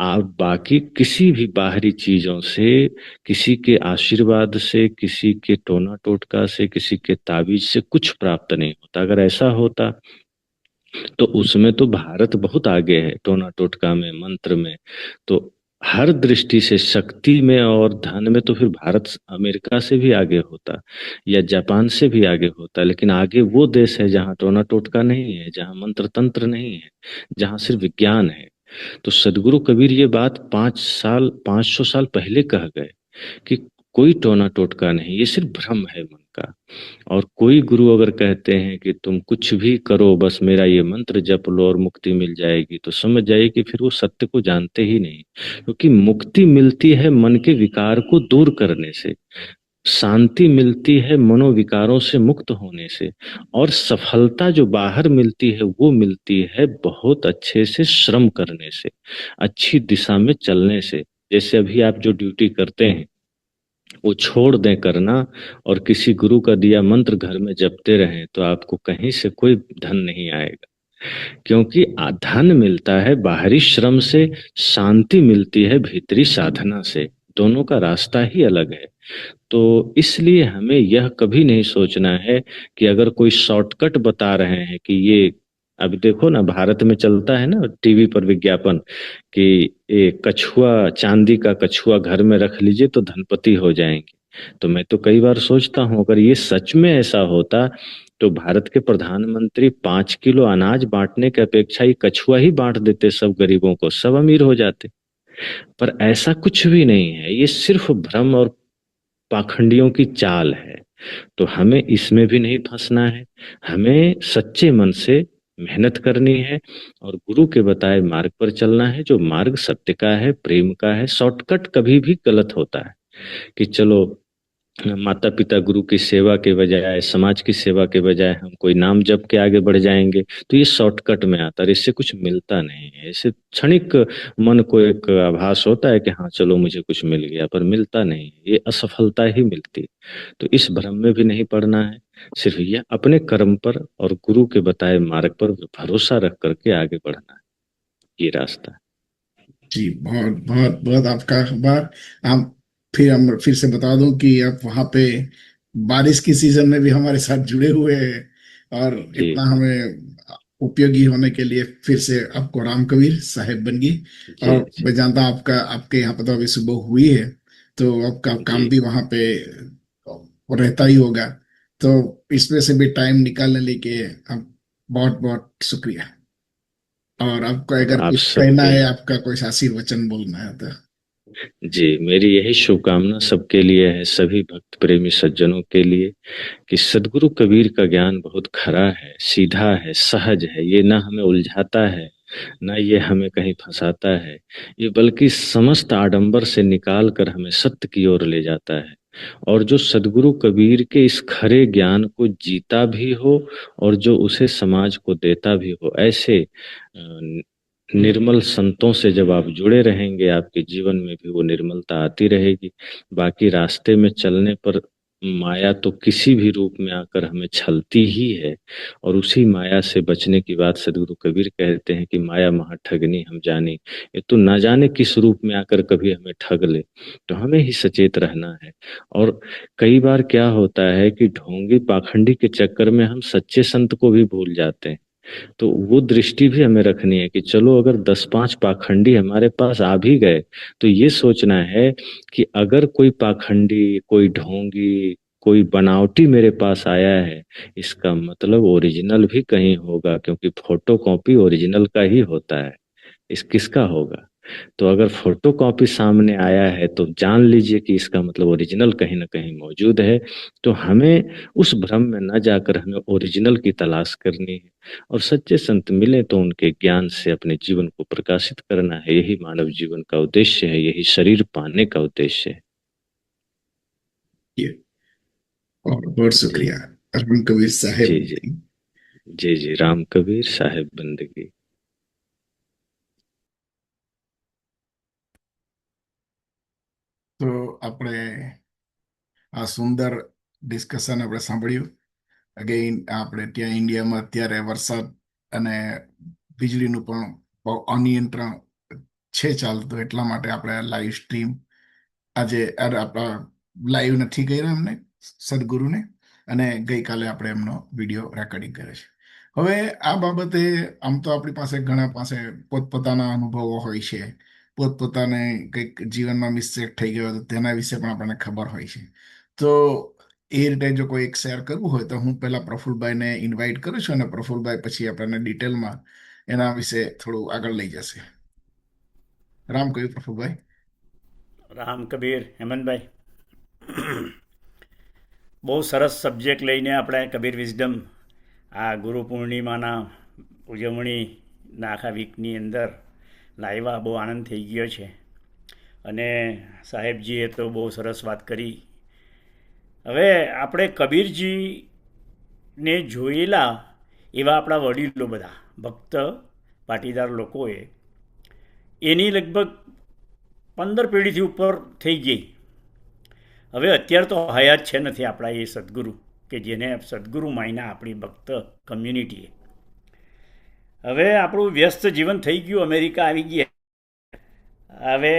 आप बाकी किसी भी बाहरी चीजों से, किसी के आशीर्वाद से, किसी के टोना टोटका से, किसी के ताबीज से कुछ प्राप्त नहीं होता। अगर ऐसा होता तो उसमें तो भारत बहुत आगे है, टोना टोटका में, मंत्र में। तो हर दृष्टि से, शक्ति में और धन में तो फिर भारत अमेरिका से भी आगे होता, या जापान से भी आगे होता। लेकिन आगे वो देश है जहाँ टोना टोटका नहीं है, जहाँ मंत्र तंत्र नहीं है, जहाँ सिर्फ विज्ञान है। तो सदगुरु कबीर ये बात 500 साल पहले कह गए कि कोई टोना टोटका नहीं, ये सिर्फ भ्रम है मन का। और कोई गुरु अगर कहते हैं कि तुम कुछ भी करो, बस मेरा ये मंत्र जप लो और मुक्ति मिल जाएगी, तो समझ जाइए कि फिर वो सत्य को जानते ही नहीं। क्योंकि मुक्ति मिलती है मन के विकार को दूर करने से, शांति मिलती है मनोविकारों से मुक्त होने से, और सफलता जो बाहर मिलती है वो मिलती है बहुत अच्छे से श्रम करने से, अच्छी दिशा में चलने से। जैसे अभी आप जो ड्यूटी करते हैं वो छोड़ दें करना, और किसी गुरु का दिया मंत्र घर में जपते रहें, तो आपको कहीं से कोई धन नहीं आएगा। क्योंकि धन मिलता है बाहरी श्रम से, शांति मिलती है भीतरी साधना से। दोनों का रास्ता ही अलग है। तो इसलिए हमें यह कभी नहीं सोचना है कि अगर कोई शॉर्टकट बता रहे हैं कि ये, अभी देखो ना भारत में चलता है ना टीवी पर विज्ञापन कि ये कछुआ, चांदी का कछुआ घर में रख लीजिए तो धनपति हो जाएंगे। तो मैं तो कई बार सोचता हूँ अगर ये सच में ऐसा होता तो भारत के प्रधानमंत्री 5 किलो अनाज बांटने की अपेक्षा ही कछुआ ही बांट देते सब गरीबों को, सब अमीर हो जाते। पर ऐसा कुछ भी नहीं है, ये सिर्फ भ्रम और पाखंडियों की चाल है। तो हमें इसमें भी नहीं फंसना है। हमें सच्चे मन से मेहनत करनी है और गुरु के बताए मार्ग पर चलना है, जो मार्ग सत्य का है, प्रेम का है। शॉर्टकट कभी भी गलत होता है कि चलो माता पिता गुरु की सेवा के बजाय, समाज की सेवा के बजाय हम कोई नाम जप के आगे बढ़ जाएंगे, तो ये शॉर्टकट में आता है और इससे कुछ मिलता नहीं है। इससे क्षणिक मन को एक आभास होता है कि हाँ चलो मुझे कुछ मिल गया, पर मिलता नहीं है, ये असफलता ही मिलती है। तो इस भ्रम में भी नहीं पड़ना है। सिर्फ यह अपने कर्म पर और गुरु के बताए मार्ग पर भरोसा रख करके आगे बढ़ना है, ये रास्ता है। जी बहुत बहुत बहुत आपका आभार। हम फिर से बता दूं कि आप वहाँ पे बारिश की सीजन में भी हमारे साथ जुड़े हुए हैं, और जी इतना हमें उपयोगी होने के लिए फिर से आपको राम कबीर साहेब बन गई। जी और जी मैं जानता हूं आपके यहाँ पर तो अभी सुबह हुई है, तो आपका काम जी। भी वहाँ पे रहता ही होगा। तो इसमें से भी टाइम निकालने लेके आप बहुत बहुत शुक्रिया। और आपको अगर आप कुछ कहना सबके, है, आपका कोई आशीर्वचन बोलना है तो। जी मेरी यही शुभकामना सबके लिए है, सभी भक्त प्रेमी सज्जनों के लिए, कि सदगुरु कबीर का ज्ञान बहुत खरा है, सीधा है, सहज है। ये ना हमें उलझाता है, ना ये हमें कहीं फंसाता है, ये बल्कि समस्त आडंबर से निकाल कर हमें सत्य की ओर ले जाता है। और जो सदगुरु कबीर के इस खरे ज्ञान को जीता भी हो और जो उसे समाज को देता भी हो, ऐसे निर्मल संतों से जब आप जुड़े रहेंगे, आपके जीवन में भी वो निर्मलता आती रहेगी। बाकी रास्ते में चलने पर माया तो किसी भी रूप में आकर हमें छलती ही है, और उसी माया से बचने की बात सदगुरु कबीर कहते हैं कि माया महा ठगनी हम जानी। ये तो ना जाने किस रूप में आकर कभी हमें ठग ले, तो हमें ही सचेत रहना है। और कई बार क्या होता है कि ढोंगी पाखंडी के चक्कर में हम सच्चे संत को भी भूल जाते हैं। तो वो दृष्टि भी हमें रखनी है कि चलो अगर 10-5 पाखंडी हमारे पास आ भी गए, तो ये सोचना है कि अगर कोई पाखंडी, कोई ढोंगी, कोई बनावटी मेरे पास आया है, इसका मतलब ओरिजिनल भी कहीं होगा, क्योंकि फोटो कॉपी ओरिजिनल का ही होता है। इस किसका होगा? तो अगर फोटो कॉपी सामने आया है तो जान लीजिए कि इसका मतलब ओरिजिनल कहीं ना कहीं मौजूद है। तो हमें उस भ्रम में न जाकर हमें ओरिजिनल की तलाश करनी है, और सच्चे संत मिले तो उनके ज्ञान से अपने जीवन को प्रकाशित करना है। यही मानव जीवन का उद्देश्य है, यही शरीर पाने का उद्देश्य है। ये और बहुत जी शुक्रिया राम कबीर जी साहेब। जी जी जी, राम कबीर साहेब बंदगी। તો આપણે આ સુંદર ડિસ્કશન આપણે સાંભળ્યું. અગેઇન આપણે ત્યાં ઇન્ડિયામાં અત્યારે વરસાદ અને વીજળીનું પણ બહુ અનિયંત્રણ છે ચાલતું, એટલા માટે આપણે લાઈવ સ્ટ્રીમ આજે આપણા લાઈવ નથી કર્યા એમને સદગુરુને, અને ગઈકાલે આપણે એમનો વિડીયો રેકોર્ડિંગ કરે છે. હવે આ બાબતે આમ તો આપણી પાસે ઘણા પાસે પોતપોતાના અનુભવો હોય છે, પોતપોતાને કંઈક જીવનમાં મિસ્ટેક થઈ ગયો તો તેના વિશે પણ આપણને ખબર હોય છે. તો એ રીતે જો કોઈ એક શેર કરવું હોય તો હું પહેલા પ્રફુલભાઈને ઇન્વાઇટ કરું છું, અને પ્રફુલભાઈ પછી આપણને ડિટેલમાં એના વિશે થોડું આગળ લઈ જશે. રામ કહ્યું પ્રફુલભાઈ. રામ કબીર હેમંતભાઈ, બહુ સરસ સબ્જેક્ટ લઈને આપણે કબીર વિઝડમ આ ગુરુ પૂર્ણિમાના ઉજવણીના આખા વીકની અંદર લાવ્યા. બહુ આનંદ થઈ ગયો છે, અને સાહેબજીએ તો બહુ સરસ વાત કરી. હવે આપણે કબીરજીને જોયેલા એવા આપણા વડીલો બધા ભક્ત પાટીદાર લોકોએ એની લગભગ 15 પેઢીથી ઉપર થઈ ગઈ. હવે અત્યારે તો હયાત છે નથી આપણા એ સદગુરુ કે જેને સદગુરુ માયના આપણી ભક્ત કમ્યુનિટીએ. હવે આપણું વ્યસ્ત જીવન થઈ ગયું, અમેરિકા આવી ગયા. હવે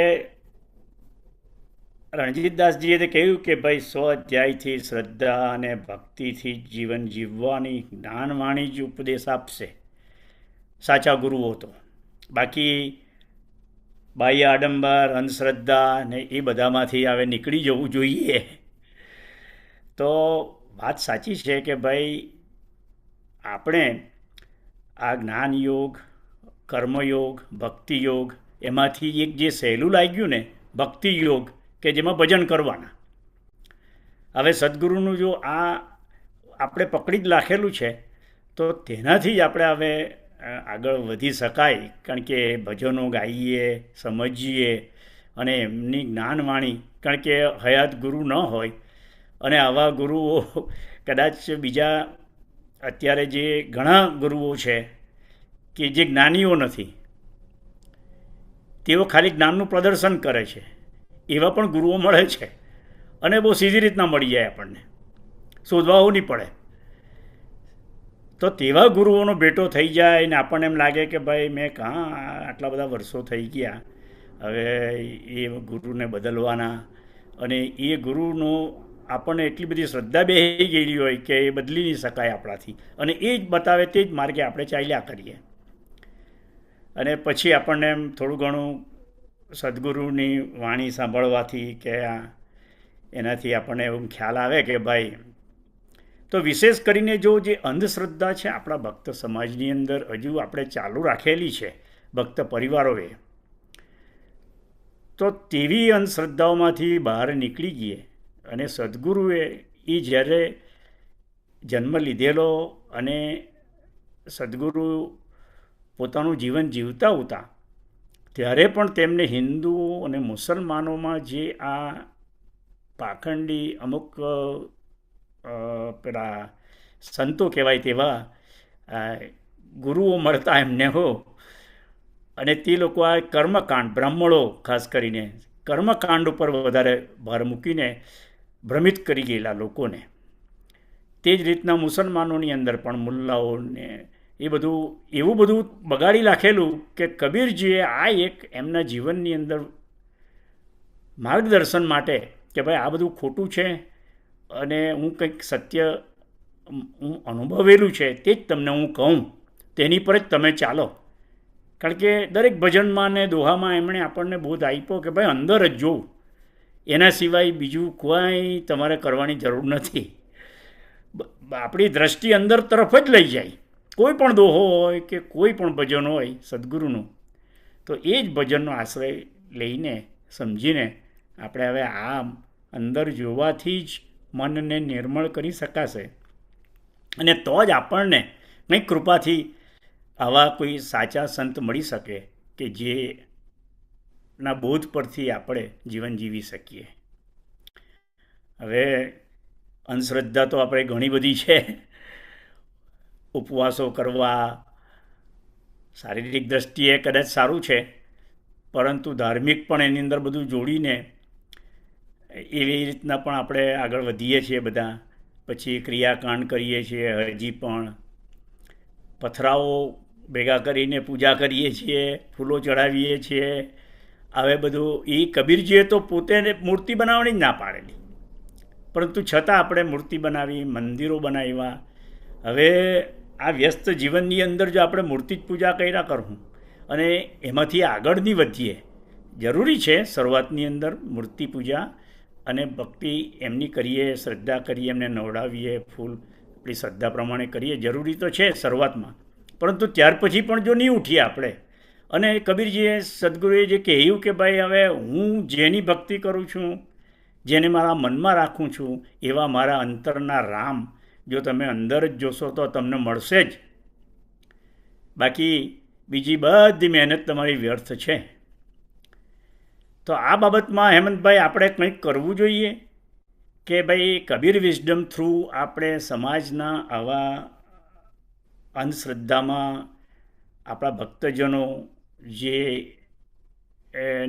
રણજીતદાસજીએ તે કહ્યું કે ભાઈ 100 અધ્યાયથી શ્રદ્ધા અને ભક્તિથી જીવન જીવવાની જ્ઞાનવાણી જ ઉપદેશ આપશે સાચા ગુરુઓ તો. બાકી બાહ્ય આડંબર, અંધશ્રદ્ધા ને એ બધામાંથી હવે નીકળી જવું જોઈએ. તો વાત સાચી છે કે ભાઈ આપણે આ જ્ઞાન યોગ, કર્મયોગ, ભક્તિ યોગ, એમાંથી એક જે સહેલું લાગ્યું ને ભક્તિ યોગ, કે જેમાં ભજન કરવાના. હવે સદગુરુનું જો આ આપણે પકડી જ રાખેલું છે તો તેનાથી જ આપણે હવે આગળ વધી શકાય. કારણ કે ભજનો ગાઈએ, સમજીએ, અને એમની જ્ઞાનવાણી, કારણ કે હયાત ગુરુ ન હોય અને આવા ગુરુઓ કદાચ બીજા અત્યારે જે ઘણા ગુરુઓ છે કે જે જ્ઞાનીઓ નથી, તેઓ ખાલી જ્ઞાનનું પ્રદર્શન કરે છે, એવા પણ ગુરુઓ મળે છે, અને બહુ સીધી રીતના મળી જાય, આપણને શોધવાઓ નહીં પડે. તો તેવા ગુરુઓનો ભેટો થઈ જાય ને આપણને એમ લાગે કે ભાઈ મેં કાં આટલા બધા વર્ષો થઈ ગયા, હવે એ ગુરુને બદલવાના, અને એ ગુરુનો આપણને એટલી બધી શ્રદ્ધા બેસી ગયેલી હોય કે એ બદલી નહીં શકાય આપણાથી, અને એ જ બતાવે તે જ માર્ગે આપણે ચાલ્યા કરીએ. અને પછી આપણને એમ થોડું ઘણું સદગુરુની વાણી સાંભળવાથી કે એનાથી આપણને એવું ખ્યાલ આવે કે ભાઈ. તો વિશેષ કરીને જો જે અંધશ્રદ્ધા છે આપણા ભક્ત સમાજની અંદર હજુ આપણે ચાલુ રાખેલી છે ભક્ત પરિવારોએ, તો તેવી અંધશ્રદ્ધાઓમાંથી બહાર નીકળી ગઈએ. અને સદગુરુએ એ જ્યારે જન્મ લીધેલો અને સદગુરુ પોતાનું જીવન જીવતા હતા ત્યારે પણ તેમને હિન્દુઓ અને મુસલમાનોમાં જે આ પાખંડી અમુક પેલા સંતો કહેવાય તેવા ગુરુઓ મળતા એમને હો, અને તે લોકો આ કર્મકાંડ, બ્રાહ્મણો ખાસ કરીને કર્મકાંડ ઉપર વધારે ભાર મૂકીને ભ્રમિત કરી ગયેલા લોકોને. તે જ રીતના મુસલમાનોની અંદર પણ મુલ્લાઓને એ બધું એવું બધું બગાડી નાખેલું કે કબીરજીએ આ એક એમના જીવનની અંદર માર્ગદર્શન માટે કે ભાઈ આ બધું ખોટું છે અને હું કંઈક સત્ય હું અનુભવેલું છે તે જ તમને હું કહું, તેની પર જ તમે ચાલો. કારણ કે દરેક ભજનમાં ને દોહામાં એમણે આપણને બોધ આપ્યો કે ભાઈ અંદર જ જોવું, એના સિવાય બીજું કોઈ તમારે કરવાની જરૂર નથી. આપણી દ્રષ્ટિ અંદર તરફ જ લઈ જાય. કોઈ પણ દોહો હોય કે કોઈ પણ ભજન હોય સદગુરુનું, તો એ જ ભજનનો આશ્રય લઈને સમજીને આપણે હવે આ અંદર જોવાથી જ મનને નિર્મળ કરી શકાશે. અને તો જ આપણને કંઈક કૃપાથી આવા કોઈ સાચા સંત મળી શકે કે જેના બોધ પરથી આપણે જીવન જીવી શકીએ. હવે અંધશ્રદ્ધા તો આપણે ઘણી બધી છે. ઉપવાસો કરવા શારીરિક દ્રષ્ટિએ કદાચ સારું છે, પરંતુ ધાર્મિક પણ એની અંદર બધું જોડીને એવી રીતના પણ આપણે આગળ વધીએ છીએ બધા. પછી ક્રિયાકાંડ કરીએ છીએ, હજી પણ પથરાઓ ભેગા કરીને પૂજા કરીએ છીએ, ફૂલો ચડાવીએ છીએ. હવે બધું એ કબીરજીએ તો પોતે મૂર્તિ બનાવવાની જ ના પાડેલી, પરંતુ છતાં આપણે મૂર્તિ બનાવી, મંદિરો બનાવ્યા. હવે આ વ્યસ્ત જીવનની અંદર જો આપણે મૂર્તિ જ પૂજા કર્યા કરવું અને એમાંથી આગળ નહીં વધીએ, જરૂરી છે શરૂઆતની અંદર મૂર્તિ પૂજા અને ભક્તિ એમની કરીએ, શ્રદ્ધા કરીએ, એમને નવડાવીએ, ફૂલ આપણી શ્રદ્ધા પ્રમાણે કરીએ, જરૂરી તો છે શરૂઆતમાં. પરંતુ ત્યાર પછી પણ જો નહીં ઉઠીએ આપણે, અને કબીરજીએ સદગુરુએ જે કહ્યું કે ભાઈ હવે હું જેની ભક્તિ કરું છું, જેને મારા મનમાં રાખું છું, એવા મારા અંતરના રામ જો તમે અંદર જ જોશો તો તમને મળશે જ. બાકી બીજી બધી મહેનત તમારી વ્યર્થ છે. તો આ બાબતમાં હેમંતભાઈ આપણે કંઈક કરવું જોઈએ કે ભાઈ કબીર વિઝડમ થ્રુ આપણે સમાજના આવા અંધશ્રદ્ધામાં આપણા ભક્તજનો જે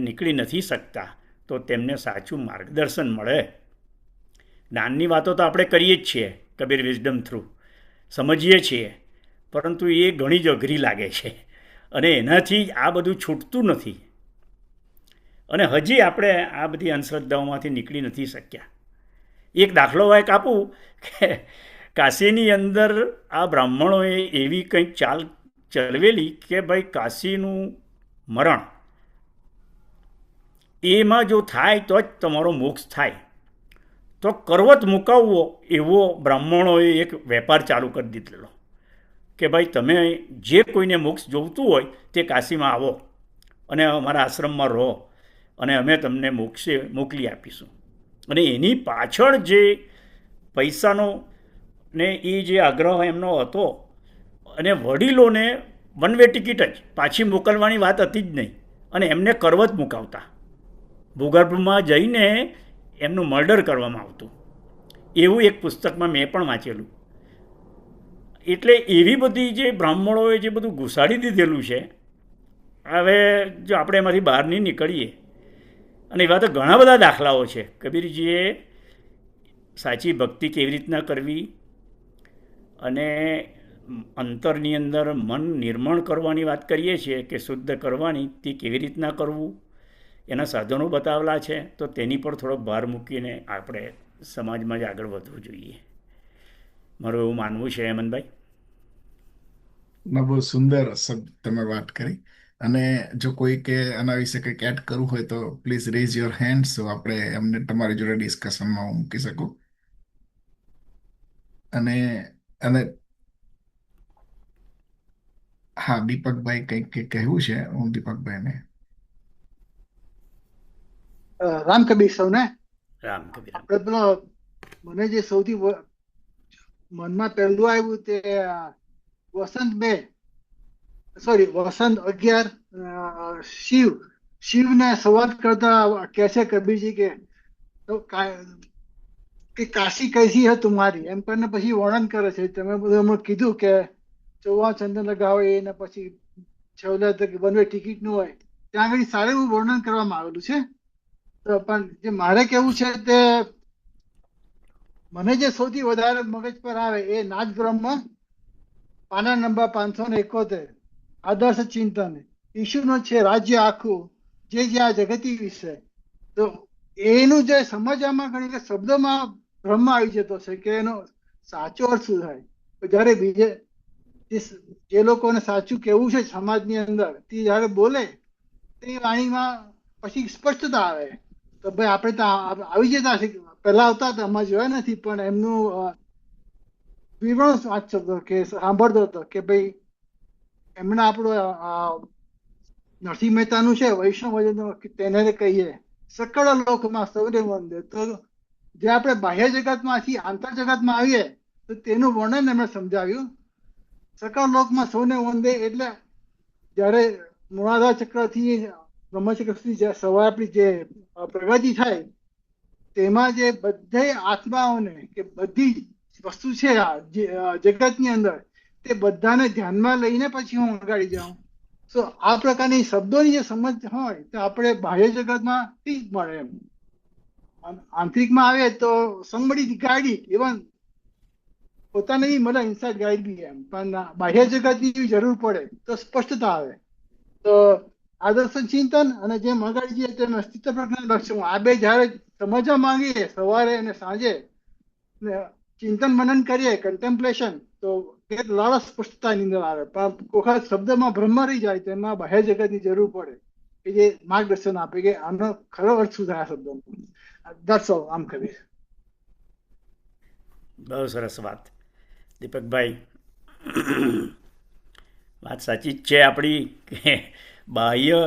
નીકળી નથી શકતા, તો તેમને સાચું માર્ગદર્શન મળે. જ્ઞાનની વાતો તો આપણે કરીએ જ છીએ કબીર વિઝડમ થ્રુ, સમજીએ છીએ, પરંતુ એ ઘણી જ અઘરી લાગે છે અને એનાથી આ બધું છૂટતું નથી. અને હજી આપણે આ બધી અંધશ્રદ્ધાઓમાંથી નીકળી નથી શક્યા. એક દાખલો એક આપું કે કાશીની અંદર આ બ્રાહ્મણોએ એવી કંઈક ચાલ ચલવેલી કે ભાઈ કાશીનું મરણ એમાં જો થાય તો જ તમારો મોક્ષ થાય. તો કરવત મુકાવવો એવો બ્રાહ્મણોએ એક વેપાર ચાલુ કરી દીધેલો કે ભાઈ તમે જે કોઈને મોક્ષ જોઈતું હોય તે કાશીમાં આવો અને અમારા આશ્રમમાં રહો અને અમે તમને મોક્ષે મોકલી આપીશું. અને એની પાછળ જે પૈસાનો ને એ જે આગ્રહ એમનો હતો, અને વડીલોને વન વે ટિકિટ જ, પાછી મોકલવાની વાત હતી જ નહીં, અને એમને કરવત મુકાવતા, ભૂગર્ભમાં જઈને એમનું મર્ડર કરવામાં આવતું. એવું એક પુસ્તકમાં મેં પણ વાંચેલું. એટલે એવી બધી જે બ્રાહ્મણોએ જે બધું ઘુસાડી દીધેલું છે, હવે જો આપણે એમાંથી બહાર નહીં નીકળીએ, અને એવા તો ઘણા બધા દાખલાઓ છે. કબીરજીએ સાચી ભક્તિ કેવી રીતના કરવી અને અંતરની અંદર મન નિર્મળ કરવાની વાત કરીએ છીએ કે શુદ્ધ કરવાની, તે કેવી રીતના કરવું એના સાધનો બતાવેલા છે. તો તેની પર થોડોક ભાર મૂકીને આપણે સમાજમાં જ આગળ વધવું જોઈએ, મારું એવું માનવું છે. હેમંતભાઈ, બહુ સુંદર તમે વાત કરી. અને જો કોઈ કે આના વિશે કંઈક એડ કરવું હોય તો પ્લીઝ રેઝ યોર હેન્ડ, સો આપણે એમને તમારી જોડે ડિસ્કશનમાં હું મૂકી શકું. અને અને હા, દીપકભાઈ કંઈક કહેવું છે. હું દીપકભાઈને રામ કબીર સૌને. રામ કબીર. આપણે પેલો મને જે સૌથી મનમાં પહેલું આવ્યું તે વસંત 11 શિવને સવાલ કરતા કહે છે કબીરજી કે કાશી કૈસી હે તુમારી, એમ કરીને પછી વર્ણન કરે છે. તમે બધું હમણાં કીધું કે 54 ચંદન લગાવે એને પછી છેલ્લે વન વે ટિકિટ નું હોય, ત્યાં આગળ સારું એવું વર્ણન કરવામાં આવેલું છે. પણ જે મારે કેવું છે તે મને જે સૌથી વધારે મગજ પર આવે એ નાચ બ્રહ્મ પાના નંબર 571, આદર્શ ચિંતન. ઈશુનું છે રાજ્ય આખું, જે જ્યાં જગતી વિશે. તો એનું જે સમજવામાં ઘણી કે શબ્દોમાં બ્રહ્મ આવી જતો છે કે એનો સાચો અર્થ શું થાય. તો જ્યારે જે લોકોને સાચું કેવું છે સમાજની અંદર, તે જ્યારે બોલે તે વાણીમાં પછી સ્પષ્ટતા આવે. તો ભાઈ આપણે તો આવી જતા છે, પહેલા આવતા હતા, અમારે જોયા નથી, પણ એમનું વિવરણ વાંચતો હતો કે સાંભળતો હતો કે ભાઈ એમણે આપણું નરસિંહ મહેતાનું છે વૈષ્ણવ તેને કહીએ સકળ લોકમાં સૌને વંદે. તો જે આપણે બાહ્ય જગતમાંથી આંતર જગતમાં આવીએ તો તેનું વર્ણન એમણે સમજાવ્યું. સકળ લોકમાં સૌને વંદે એટલે જ્યારે મૂળાધાર ચક્રથી બ્રહ્મચક્ર સુધી સવારે આપણી જે પ્રગતિ થાય તેમાં જે બધે આત્માઓને કે બધી વસ્તુ છે જગતની અંદર તે બધાને ધ્યાનમાં લઈને પછી હું આગળ જાઉં. તો આ પ્રકારની શબ્દોની જે સમજ હોય તો આપણે બાહ્ય જગતમાંથી જ મળે એમ. આંતરિકમાં આવે તો somebody ગાઈડ ઇવન પોતાને બી મળે ઇનસાઇડ ગાઈડ બી એમ, પણ બાહ્ય જગતની જરૂર પડે તો સ્પષ્ટતા આવે. તો આદર્શ ચિંતન અને જે મગાડીએ તેમ અસ્તિત્વ પ્રજ્ઞાન લક્ષણ, આ બે જ્યારે સમજવા માંગીએ સવારે અને સાંજે ચિંતન મનન કરીએ કન્ટેમ્પલેશન, તો એક લાળ સ્પષ્ટતાની અંદર આવે. પણ વખત શબ્દમાં બ્રહ્મ રહી જાય તો એમાં બાહ્ય જગતની જરૂર પડે કે જે માર્ગદર્શન આપે કે આનો ખરો અર્થ શું થાય આ શબ્દનો. That's all. આમ કરીએ. બહુ સરસ વાત દીપકભાઈ. વાત સાચી જ છે આપણી કે બાહ્ય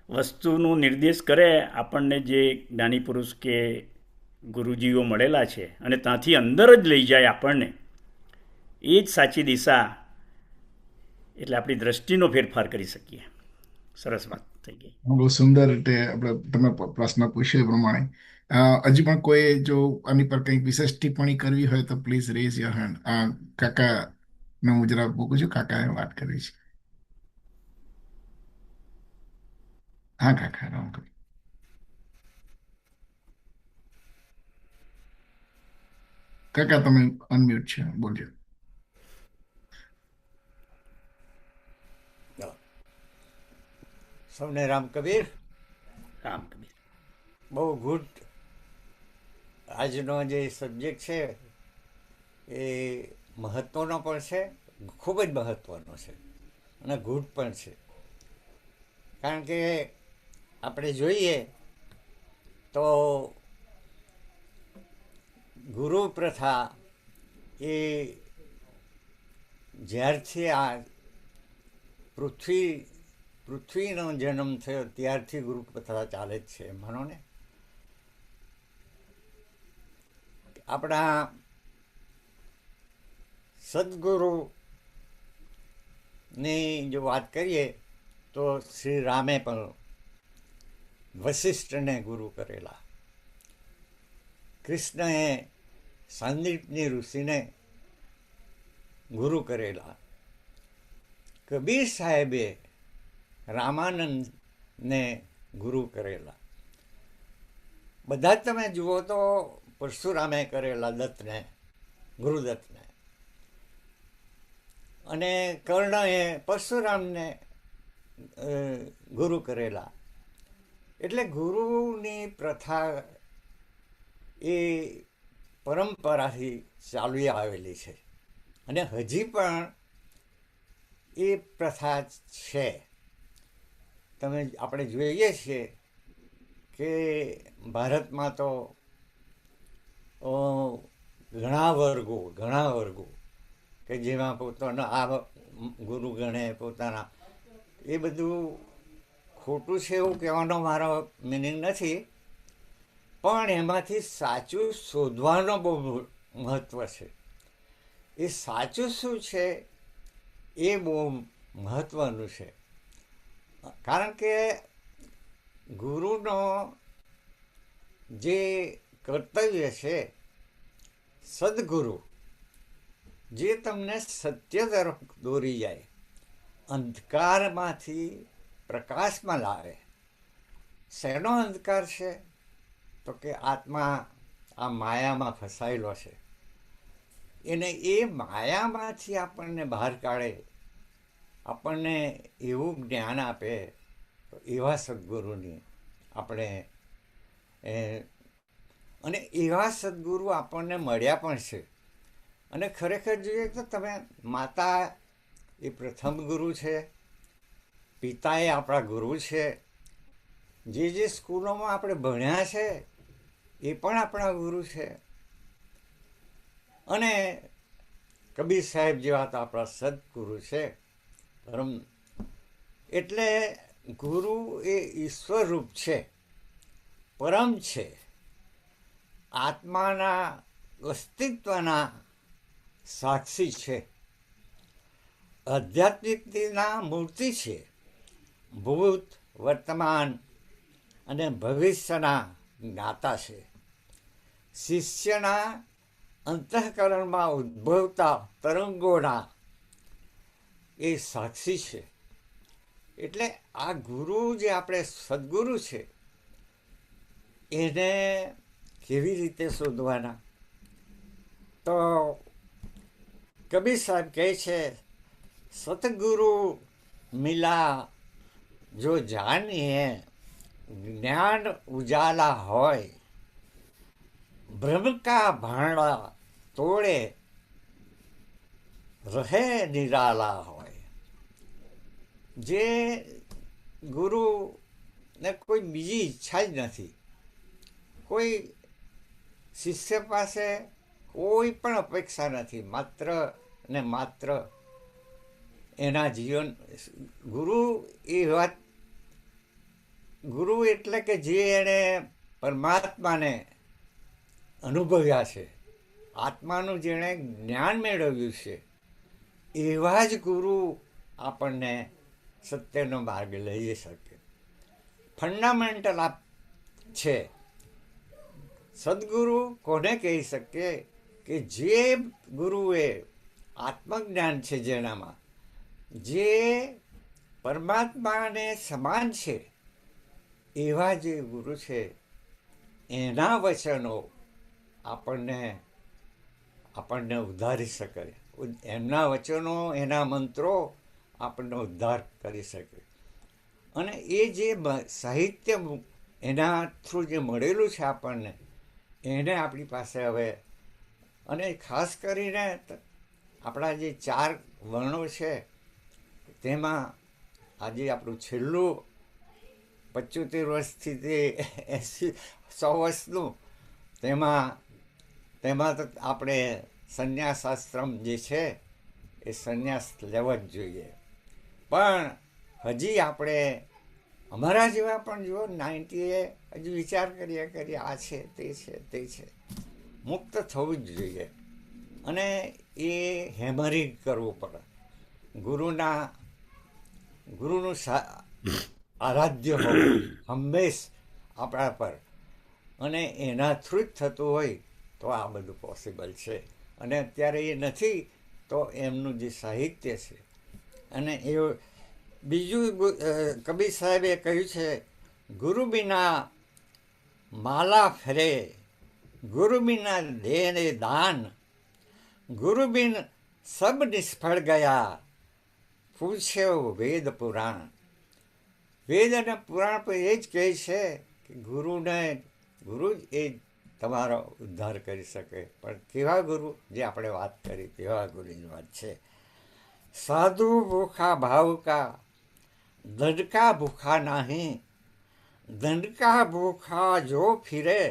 વસ્તુનું નિર્દેશ કરે આપણને જે જ્ઞાની પુરુષ કે ગુરુજીઓ મળેલા છે અને ત્યાંથી અંદર જ લઈ જાય આપણને, એ જ સાચી દિશા. એટલે આપણી દ્રષ્ટિનો ફેરફાર કરી શકીએ. સરસ વાત થઈ ગઈ. બહુ સુંદર રીતે આપણે તમે પ્રશ્ન પૂછ્યો એ પ્રમાણે હજી પણ કોઈ જો આની પર કંઈક વિશેષ ટિપ્પણી કરવી હોય તો પ્લીઝ રેઝ યોર હેન્ડ. કાકા ને હું જરા પૂછું છું, કાકાએ વાત કરવી છે. હા કાકા, રામ કર. કાકા તમે અનમ્યુટ છે, બોલજો. સૌને રામ કબીર. રામ કબીર. બહુ ગુડ. આજનો જે સબ્જેક્ટ છે એ મહત્વનો પણ છે, ખૂબ જ મહત્વનો છે અને ગુડ પણ છે. કારણ કે આપણે જોઈએ તો ગુરુ પ્રથા એ જ્યારથી આ પૃથ્વીનો જન્મ થયો ત્યારથી ગુરુ પ્રથા ચાલે જ છે. માનો ને આપણા સદગુરુની જો વાત કરીએ તો શ્રી રામે પણ વશિષ્ઠને ગુરુ કરેલા, કૃષ્ણએ સાંદીપની ઋષિને ગુરુ કરેલા, કબીર સાહેબે રામાનંદને ગુરુ કરેલા. બધા જ તમે જુઓ તો પરશુરામે કરેલા દત્તને, ગુરુદત્તને, અને કર્ણએ પરશુરામને ગુરુ કરેલા. એટલે ગુરુની પ્રથા એ પરંપરાથી ચાલી આવેલી છે અને હજી પણ એ પ્રથા છે. તમે આપણે જોઈએ છીએ કે ભારતમાં તો ઘણા વર્ગો કે જેમાં પોતાના આ ગુરુ ગણે પોતાના, એ બધું ખોટું છે એવું કહેવાનો મારો મિનિંગ નથી, પણ એમાંથી સાચું શોધવાનો બહુ મહત્ત્વ છે. એ સાચું શું છે એ બહુ મહત્ત્વનું છે. કારણ કે ગુરુનો જે કર્તવ્ય છે, સદગુરુ જે તમને સત્ય તરફ દોરી જાય, અંધકારમાંથી પ્રકાશમાં લાવે. શેનો અંધકાર છે? તો કે આત્મા આ માયામાં ફસાયેલો છે. એને એ માયામાંથી આપણને બહાર કાઢે, આપણને એવું જ્ઞાન આપે, તો એવા સદગુરુની આપણે અને એવા સદગુરુ આપણને મળ્યા પણ છે. અને ખરેખર જોઈએ તો તમે માતા એ પ્રથમ ગુરુ છે, પિતા એ આપણા ગુરુ છે, જે સ્કૂલોમાં આપણે ભણ્યા છે એ પણ આપણા ગુરુ છે, અને કબીર સાહેબ જેવા તો આપણા સદગુરુ છે. એટલે ગુરુ એ ઈશ્વર રૂપ છે, પરમ છે, આત્માના અસ્તિત્વના સાક્ષી છે, આધ્યાત્મિકતાના મૂર્તિ છે, ભૂત, વર્તમાન અને ભવિષ્યના જ્ઞાતા છે, શિષ્યના અંતઃકરણમાં ઉદ્ભવતા તરંગોના એ સાક્ષી છે. એટલે આ ગુરુ જે આપણે સદગુરુ છે એને કેવી રીતે શોધવાના? તો કબીર સાહેબ કહે છે, સતગુરુ મિલા જો જાનીએ, જ્ઞાન ઉજાલા હોય, ભ્રમ કા ભાંડા તોડે, રહે નિરાલા હોય. જે ગુરુને કોઈ બીજી ઈચ્છા જ નથી, કોઈ શિષ્ય પાસે કોઈ પણ અપેક્ષા નથી, માત્ર ને માત્ર એના જીવન. ગુરુ એ વાત, ગુરુ એટલે કે જે એણે પરમાત્માને અનુભવ્યા છે, આત્માનું જેણે જ્ઞાન મેળવ્યું છે, એવા જ ગુરુ આપણને સત્યનો માર્ગ લઈ શકે. ફંડામેન્ટલ આ છે. સદગુરુ કોને કહી શકીએ? કે જે ગુરુએ આત્મજ્ઞાન છે, જેનામાં જે પરમાત્માને સમાન છે, એવા જે ગુરુ છે એના વચનો આપણને ઉદ્ધારી શકે. એમના વચનો, એના મંત્રો આપણને ઉદ્ધાર કરી શકે. અને એ જે સાહિત્ય એના થ્રુ જે મળેલું છે આપણને, એને આપણી પાસે હવે, અને ખાસ કરીને આપણા જે 4 વર્ણો છે તેમાં આજે આપણું છેલ્લું 75 વર્ષથી તે 80-100 વર્ષનું, તેમાં તો આપણે સંન્યાસાશ્રમ જે છે એ સંન્યાસ લેવો જ જોઈએ. પણ હજી આપણે અમારા જેવા પણ જો 90એ હજુ વિચાર કરીએ આ છે તે છે તે છે. મુક્ત થવું જ જોઈએ, અને એ હેમરિંગ કરવું પડે. ગુરુનું આરાધ્ય હોવું હંમેશ આપણા પર, અને એના થ્રુ જ થતું હોય તો આ બધું પોસિબલ છે. અને અત્યારે એ નથી તો એમનું જે સાહિત્ય છે, અને એ બીજું કબીર સાહેબે કહ્યું છે, ગુરુ બિના માલા ફરે, ગુરુ બિના દેને દાન, ગુરુ બિન સબ નિષ્ફળ ગયા, પૂછ્યો વેદ પુરાણ. વેદ અને પુરાણ પર એ જ કહે છે કે ગુરુ જ એ તમારો ઉદ્ધાર કરી શકે. પણ કેવા ગુરુ? જે આપણે વાત કરી તેવા ગુરુની વાત છે. સાધુ ભૂખા ભાવ કા, દંડ કા ભૂખા નહીં, દંડ કા ભૂખા જો ફિરે,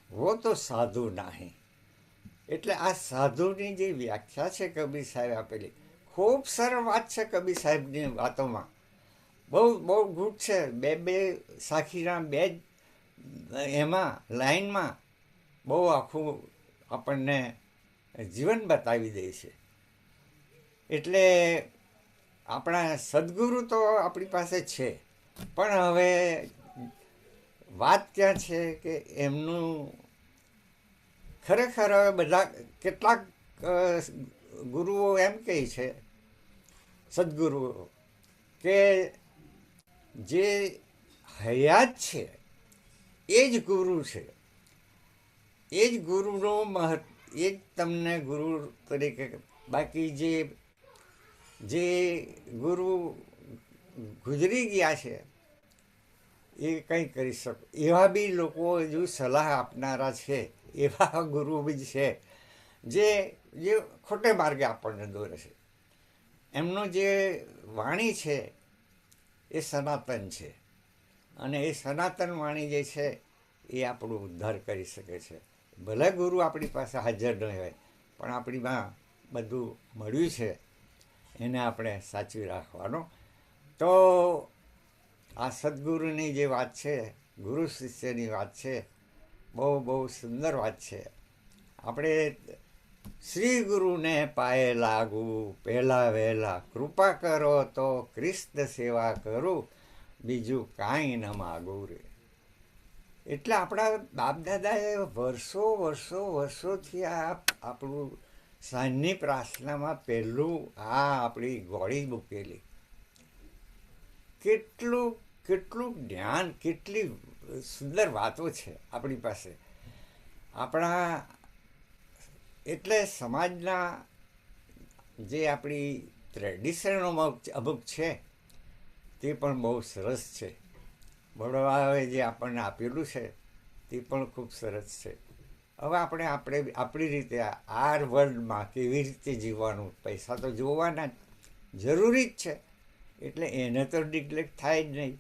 વો તો સાધુ નહીં. એટલે આ સાધુની જે વ્યાખ્યા છે કબીર સાહેબ આપેલી, ખૂબ સરળ વાત છે કબીર સાહેબની વાતોમાં. બહુ ગુડ છે. બે સાખીના બે એમાં લાઈનમાં બહુ આખું આપણને જીવન બતાવી દે છે. એટલે આપણા સદગુરુ તો આપણી પાસે છે, પણ હવે વાત ક્યાં છે કે એમનું ખરેખર હવે બધા કેટલાક ગુરુઓ એમ કહે છે, સદગુરુઓ, કે જે હયાત છે એ જ ગુરુ છે, એ જ ગુરુનો એ જ તમને ગુરુ તરીકે, બાકી જે ગુરુ ગુજરી ગયા છે એ કંઈ કરી શકો, એવા બી લોકો હજુ સલાહ આપનારા છે, એવા ગુરુ બી છે જે ખોટે માર્ગે આપણને દોરે છે. એમનો જે વાણી છે એ સનાતન છે, અને એ સનાતન વાણી જે છે એ આપણું ઉદ્ધાર કરી શકે છે. ભલે ગુરુ આપણી પાસે હાજર ન હોય, પણ આપણીમાં બધું મળ્યું છે, એને આપણે સાચવી રાખવાનો. તો આ સદગુરુની જે વાત છે, ગુરુ શિષ્યની વાત છે, બહુ બહુ સુંદર વાત છે. આપણે શ્રી ગુરુને પાયે લાગુ પહેલાં વહેલા, કૃપા કરો તો કૃષ્ણ સેવા કરું, બીજું કાંઈ ન માગું રે. એટલે આપણા બાપ દાદાએ વર્ષોથી આ આપણું સાંજની પ્રાર્થનામાં પહેલું આ આપણી ગોળી મૂકેલી. કેટલું જ્ઞાન, કેટલી સુંદર વાતો છે આપણી પાસે. આપણા એટલે સમાજના જે આપણી ટ્રેડિશનો અમુક છે તે પણ બહુ સરસ છે. વડવાઓએ જે આપણને આપેલું છે તે પણ ખૂબ સરસ છે. હવે આપણે આપણી રીતે આ વર્લ્ડમાં કેવી રીતે જીવવાનું, પૈસા તો જોવાના જરૂરી જ છે, એટલે એને તો નિગ્લેક્ટ થાય જ નહીં.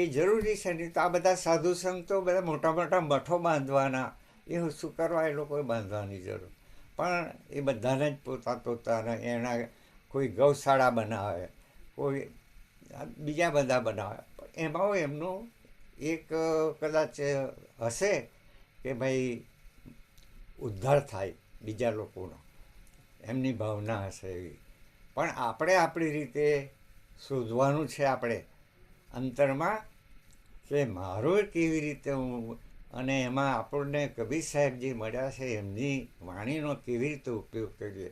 એ જરૂરી છે. નહીં તો આ બધા સાધુ સંતો બધા મોટા મોટા મઠો બાંધવાના, એ શું કરવા એ લોકોએ બાંધવાની જરૂર? પણ એ બધાને જ પોતાના એના કોઈ ગૌશાળા બનાવે, કોઈ બીજા બધા બનાવે, એમાં એમનું એક કદાચ હશે કે ભાઈ ઉદ્ધાર થાય બીજા લોકોનો, એમની ભાવના હશે એવી. પણ આપણે આપણી રીતે શોધવાનું છે આપણે અંતરમાં, કે મારો કેવી રીતે હું, અને એમાં આપણને કબીર સાહેબ જે મળ્યા છે એમની વાણીનો કેવી રીતે ઉપયોગ કરીએ.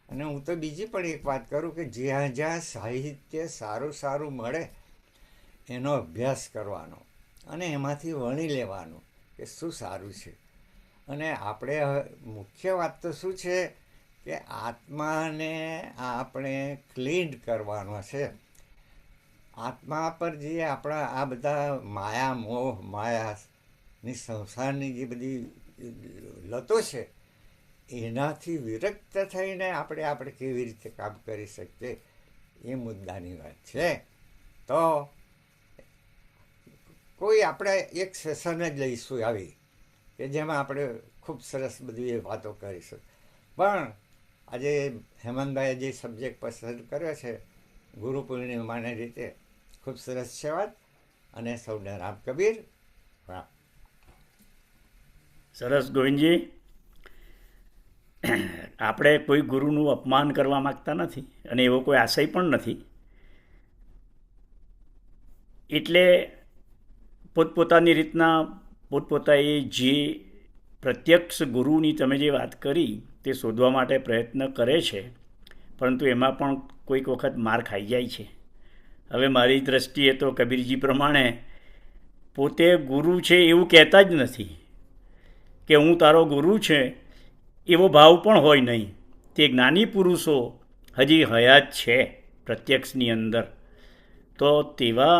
અને હું તો બીજી પણ એક વાત કરું કે જ્યાં જ્યાં સાહિત્ય સારું મળે એનો અભ્યાસ કરવાનો, અને એમાંથી વણી લેવાનું કે શું સારું છે. અને આપણે મુખ્ય વાત તો શું છે કે આત્માને આપણે ક્લીન કરવાનો છે. આત્મા પર જે આપણા આ બધા માયા, મોહ માયાની સંસારની જે બધી લતો છે, એનાથી વિરક્ત થઈને આપણે કેવી રીતે કામ કરી શકીએ એ મુદ્દાની વાત છે. તો કોઈ આપણે એક સેશન જ લઈશું આવી કે જેમાં આપણે ખૂબ સરસ બધી એ વાતો કરીશું. પણ આજે હેમંતભાઈએ જે સબ્જેક્ટ પસંદ કર્યો છે ગુરુ પૂર્ણિમાની રીતે, ખૂબ સરસ છે વાત. અને સૌને રામ કબીર. સરસ ગોવિંદજી. આપણે કોઈ ગુરુનું અપમાન કરવા માગતા નથી, અને એવો કોઈ આશય પણ નથી. એટલે પોતપોતાની રીતના પોતપોતાએ જે પ્રત્યક્ષ ગુરુની તમે જે વાત કરી તે શોધવા માટે પ્રયત્ન કરે છે, પરંતુ એમાં પણ કોઈક વખત માર ખાઈ જાય છે. હવે મારી દૃષ્ટિએ તો કબીરજી પ્રમાણે પોતે ગુરુ છે એવું કહેતા જ નથી કે હું તારો ગુરુ છે, એવો ભાવ પણ હોય નહીં. તે જ્ઞાની પુરુષો હજી હયાત છે પ્રત્યક્ષની અંદર. તો તેવા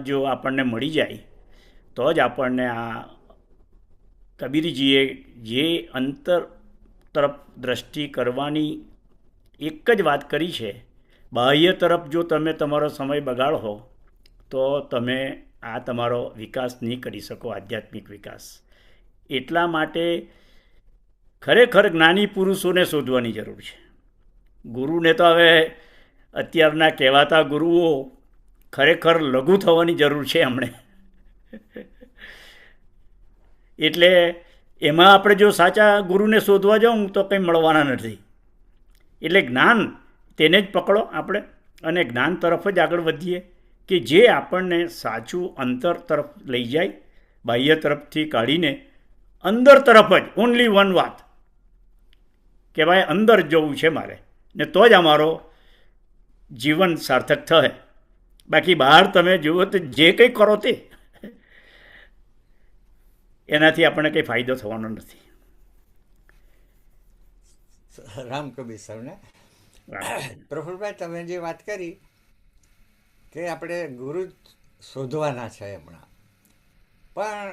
જો આપણને મળી જાય તો જ આપણને આ કબીરજીએ જે અંતર તરફ દ્રષ્ટિ કરવાની એક જ વાત કરી છે, બાહ્ય તરફ જો તમે તમારો સમય બગાડો તો તમે આ તમારો વિકાસ નહીં કરી શકો, આધ્યાત્મિક વિકાસ. એટલા માટે ખરેખર જ્ઞાની પુરુષોને શોધવાની જરૂર છે. ગુરુને તો હવે અત્યારના કહેવાતા ગુરુઓ ખરેખર લઘુ થવાની જરૂર છે હમણે. એટલે એમાં આપણે જો સાચા ગુરુને શોધવા જાઉં તો કંઈ મળવાના નથી. એટલે જ્ઞાન તેને જ પકડો આપણે, અને જ્ઞાન તરફ જ આગળ વધીએ કે જે આપણને સાચું અંતર તરફ લઈ જાય, બાહ્ય તરફથી કાઢીને અંદર તરફ જ. ઓનલી વન વાત કે ભાઈ અંદર જવું છે મારે, ને તો જ અમારો જીવન સાર્થક થાય. બાકી બહાર તમે જુઓ તો જે કંઈ કરો તે એનાથી આપણને કંઈ ફાયદો થવાનો નથી. રામ કબીર સૌને. રામ. પ્રફુલભાઈ, તમે જે વાત કરી કે આપણે ગુરુ શોધવાના છે હમણાં, પણ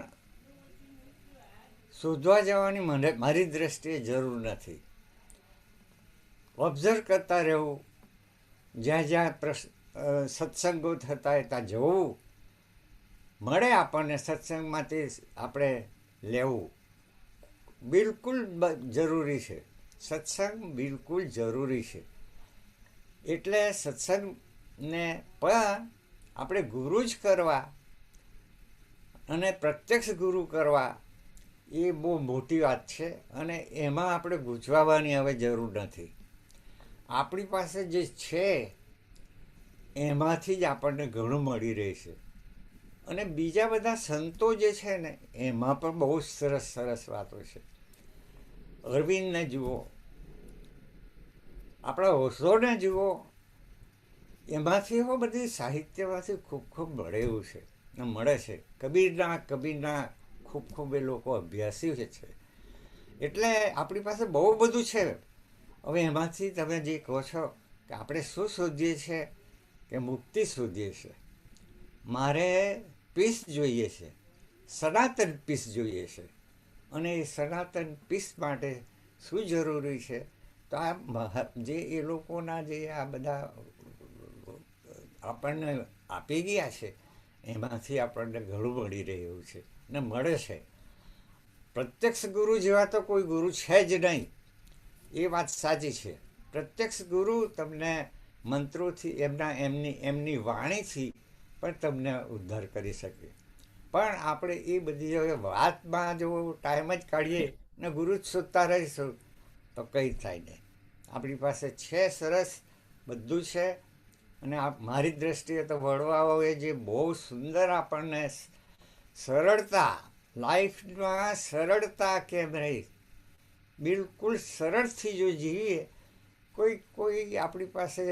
શોધવા જવાની મારી દ્રષ્ટિએ જરૂર નથી. ઓબ્ઝર્વ કરતા રહેવું, જ્યાં જ્યાં સત્સંગો થતા હોય ત્યાં જવું, મળે આપણને સત્સંગમાંથી આપણે લેવું બિલકુલ જરૂરી છે. સત્સંગ બિલકુલ જરૂરી છે. એટલે સત્સંગને પણ આપણે ગુરુ જ કરવા અને પ્રત્યક્ષ ગુરુ કરવા એ બહુ મોટી વાત છે, અને એમાં આપણે ગૂંચવાવાની હવે જરૂર નથી. આપણી પાસે જે છે એમાંથી જ આપણને ઘણું મળી રહે છે. અને બીજા બધા સંતો જે છે ને એમાં પણ બહુ સરસ સરસ વાતો છે. અરવિંદને જુઓ, આપણા ઓશોને જુઓ, એમાંથી બધી સાહિત્યમાંથી ખૂબ ખૂબ મળે એવું છે ને મળે છે. કબીરના ખૂબ ખૂબ એ લોકો અભ્યાસી છે. એટલે આપણી પાસે બહુ બધું છે. હવે એમાંથી તમે જે કહો છો કે આપણે શું શોધીએ છીએ કે મુક્તિ શોધીએ છીએ. મારે પીસ જોઈએ છે, સનાતન પીસ જોઈએ છે. અને એ સનાતન પીસ માટે શું જરૂરી છે? તો આ જે એ લોકોના જે આ બધા આપણને આપી ગયા છે એમાંથી આપણને ઘણું મળી રહ્યું છે ને મળે છે. પ્રત્યક્ષ ગુરુ જેવા તો કોઈ ગુરુ છે જ નહીં, એ વાત સાચી છે. પ્રત્યક્ષ ગુરુ તમને મંત્રોથી એમની વાણીથી પણ તમને ઉદ્ધાર કરી શકે. પણ આપણે એ બધી હવે વાતમાં જો ટાઈમ જ કાઢીએ ને ગુરુ જ શોધતા રહીશું તો કંઈ થાય નહીં. આપણી પાસે છે, સરસ બધું છે. અને મારી દ્રષ્ટિએ તો વડવાઓએ જે બહુ સુંદર આપણને સરળતા, લાઈફમાં સરળતા કેમ રહી, બિલકુલ સરળથી જો જીવીએ, કોઈ આપણી પાસે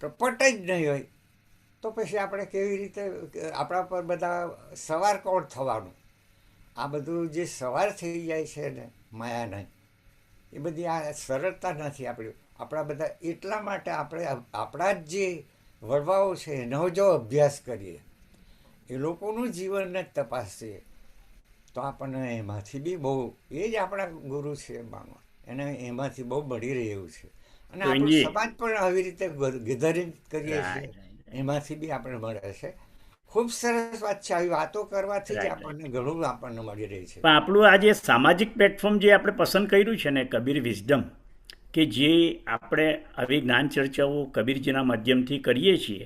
કપટ જ નહીં હોય તો પછી આપણે કેવી રીતે આપણા પર બધા સવાર કોણ થવાનું? આ બધું જે સવાર થઈ જાય છે ને માયાના, એ બધી આ સરળતા નથી આપણા બધા. એટલા માટે આપણે આપણા જ જે વડવાઓ છે એનો જો અભ્યાસ કરીએ, એ લોકોનું જીવનને જ તપાસીએ તો આપણને એમાંથી બી બહુ, એ જ આપણા ગુરુ છે માનો, એને એમાંથી બહુ મળી રહ્યું છે. અને આપણું સમાજ પણ આવી રીતે ગેધરિંગ કરીએ છીએ એમાંથી બી આપણે મળે છે. ખૂબ સરસ વાત છે. આવી વાતો કરવાથી જ આપણને ઘણું આપણને મળી રહી છે. પણ આપણું આ જે સામાજિક પ્લેટફોર્મ જે આપણે પસંદ કર્યું છે ને, કબીર વિઝડમ, કે જે આપણે આવી જ્ઞાન ચર્ચાઓ કબીરજીના માધ્યમથી કરીએ છીએ,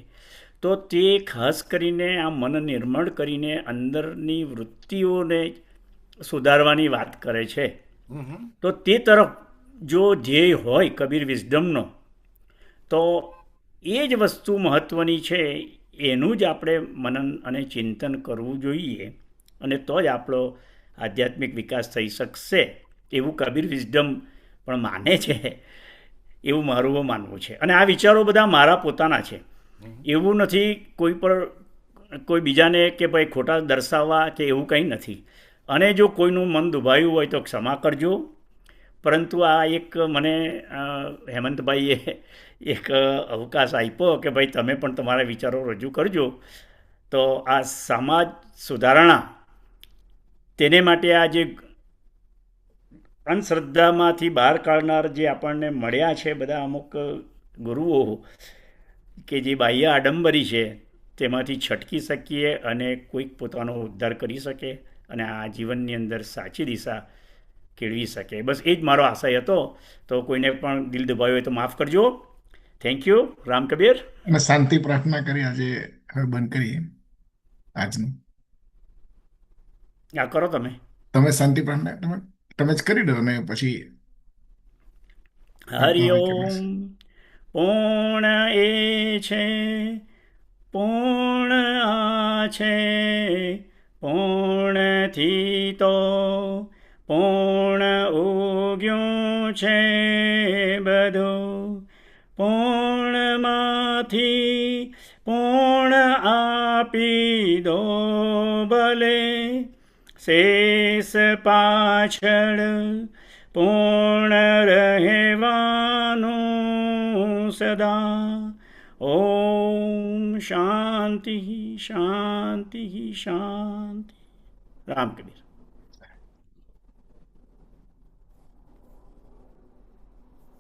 તો તે ખાસ કરીને આ મન નિર્મળ કરીને અંદરની વૃત્તિઓને સુધારવાની વાત કરે છે. તો તે તરફ જો ધ્યેય હોય કબીર વિઝડમનો, તો એ જ વસ્તુ મહત્ત્વની છે. એનું જ આપણે મનન અને ચિંતન કરવું જોઈએ, અને તો જ આપણો આધ્યાત્મિક વિકાસ થઈ શકશે એવું કબીર વિઝડમ પણ માને છે, એવું મારું માનવું છે. અને આ વિચારો બધા મારા પોતાના છે, એવું નથી કોઈ બીજાને કે ભાઈ ખોટા દર્શાવવા કે એવું કંઈ નથી. અને જો કોઈનું મન દુભાયું હોય તો ક્ષમા કરજો. પરંતુ આ એક મને હેમંતભાઈએ એક અવકાશ આપ્યો કે ભાઈ તમે પણ તમારા વિચારો રજૂ કરજો. તો આ સમાજ સુધારણા, તેને માટે આ જે અંધશ્રદ્ધામાંથી બહાર કાઢનાર જે આપણને મળ્યા છે બધા અમુક ગુરુઓ, કે જે બાહ્ય આડંબરી છે તેમાંથી છટકી શકીએ અને કોઈક પોતાનો ઉદ્ધાર કરી શકે અને આ જીવનની અંદર સાચી દિશા કેળવી શકે. બસ એ જ મારો આશય હતો. તો કોઈને પણ દિલ દુભાવ્યો હોય તો માફ કરજો. Thank you. રામ કબીર. અને શાંતિ પ્રાર્થના કરી આજે હવે બંધ કરીએ આજનું. આ કરો તમે શાંતિ પ્રાર્થના તમે જ કરી દો અને પછી હરિ ઓમ. પૂર્ણ એ છે, પૂર્ણ આ છે, પૂર્ણથી તો પૂર્ણ ઉગ્યું છે બધું. પૂર્ણમાંથી પૂર્ણ આપી દો ભલે, શેષ પાછળ પૂર્ણ રહેવાનું સદા. ઓમ શાંતિ શાંતિ શાંતિ. રામ કબીર.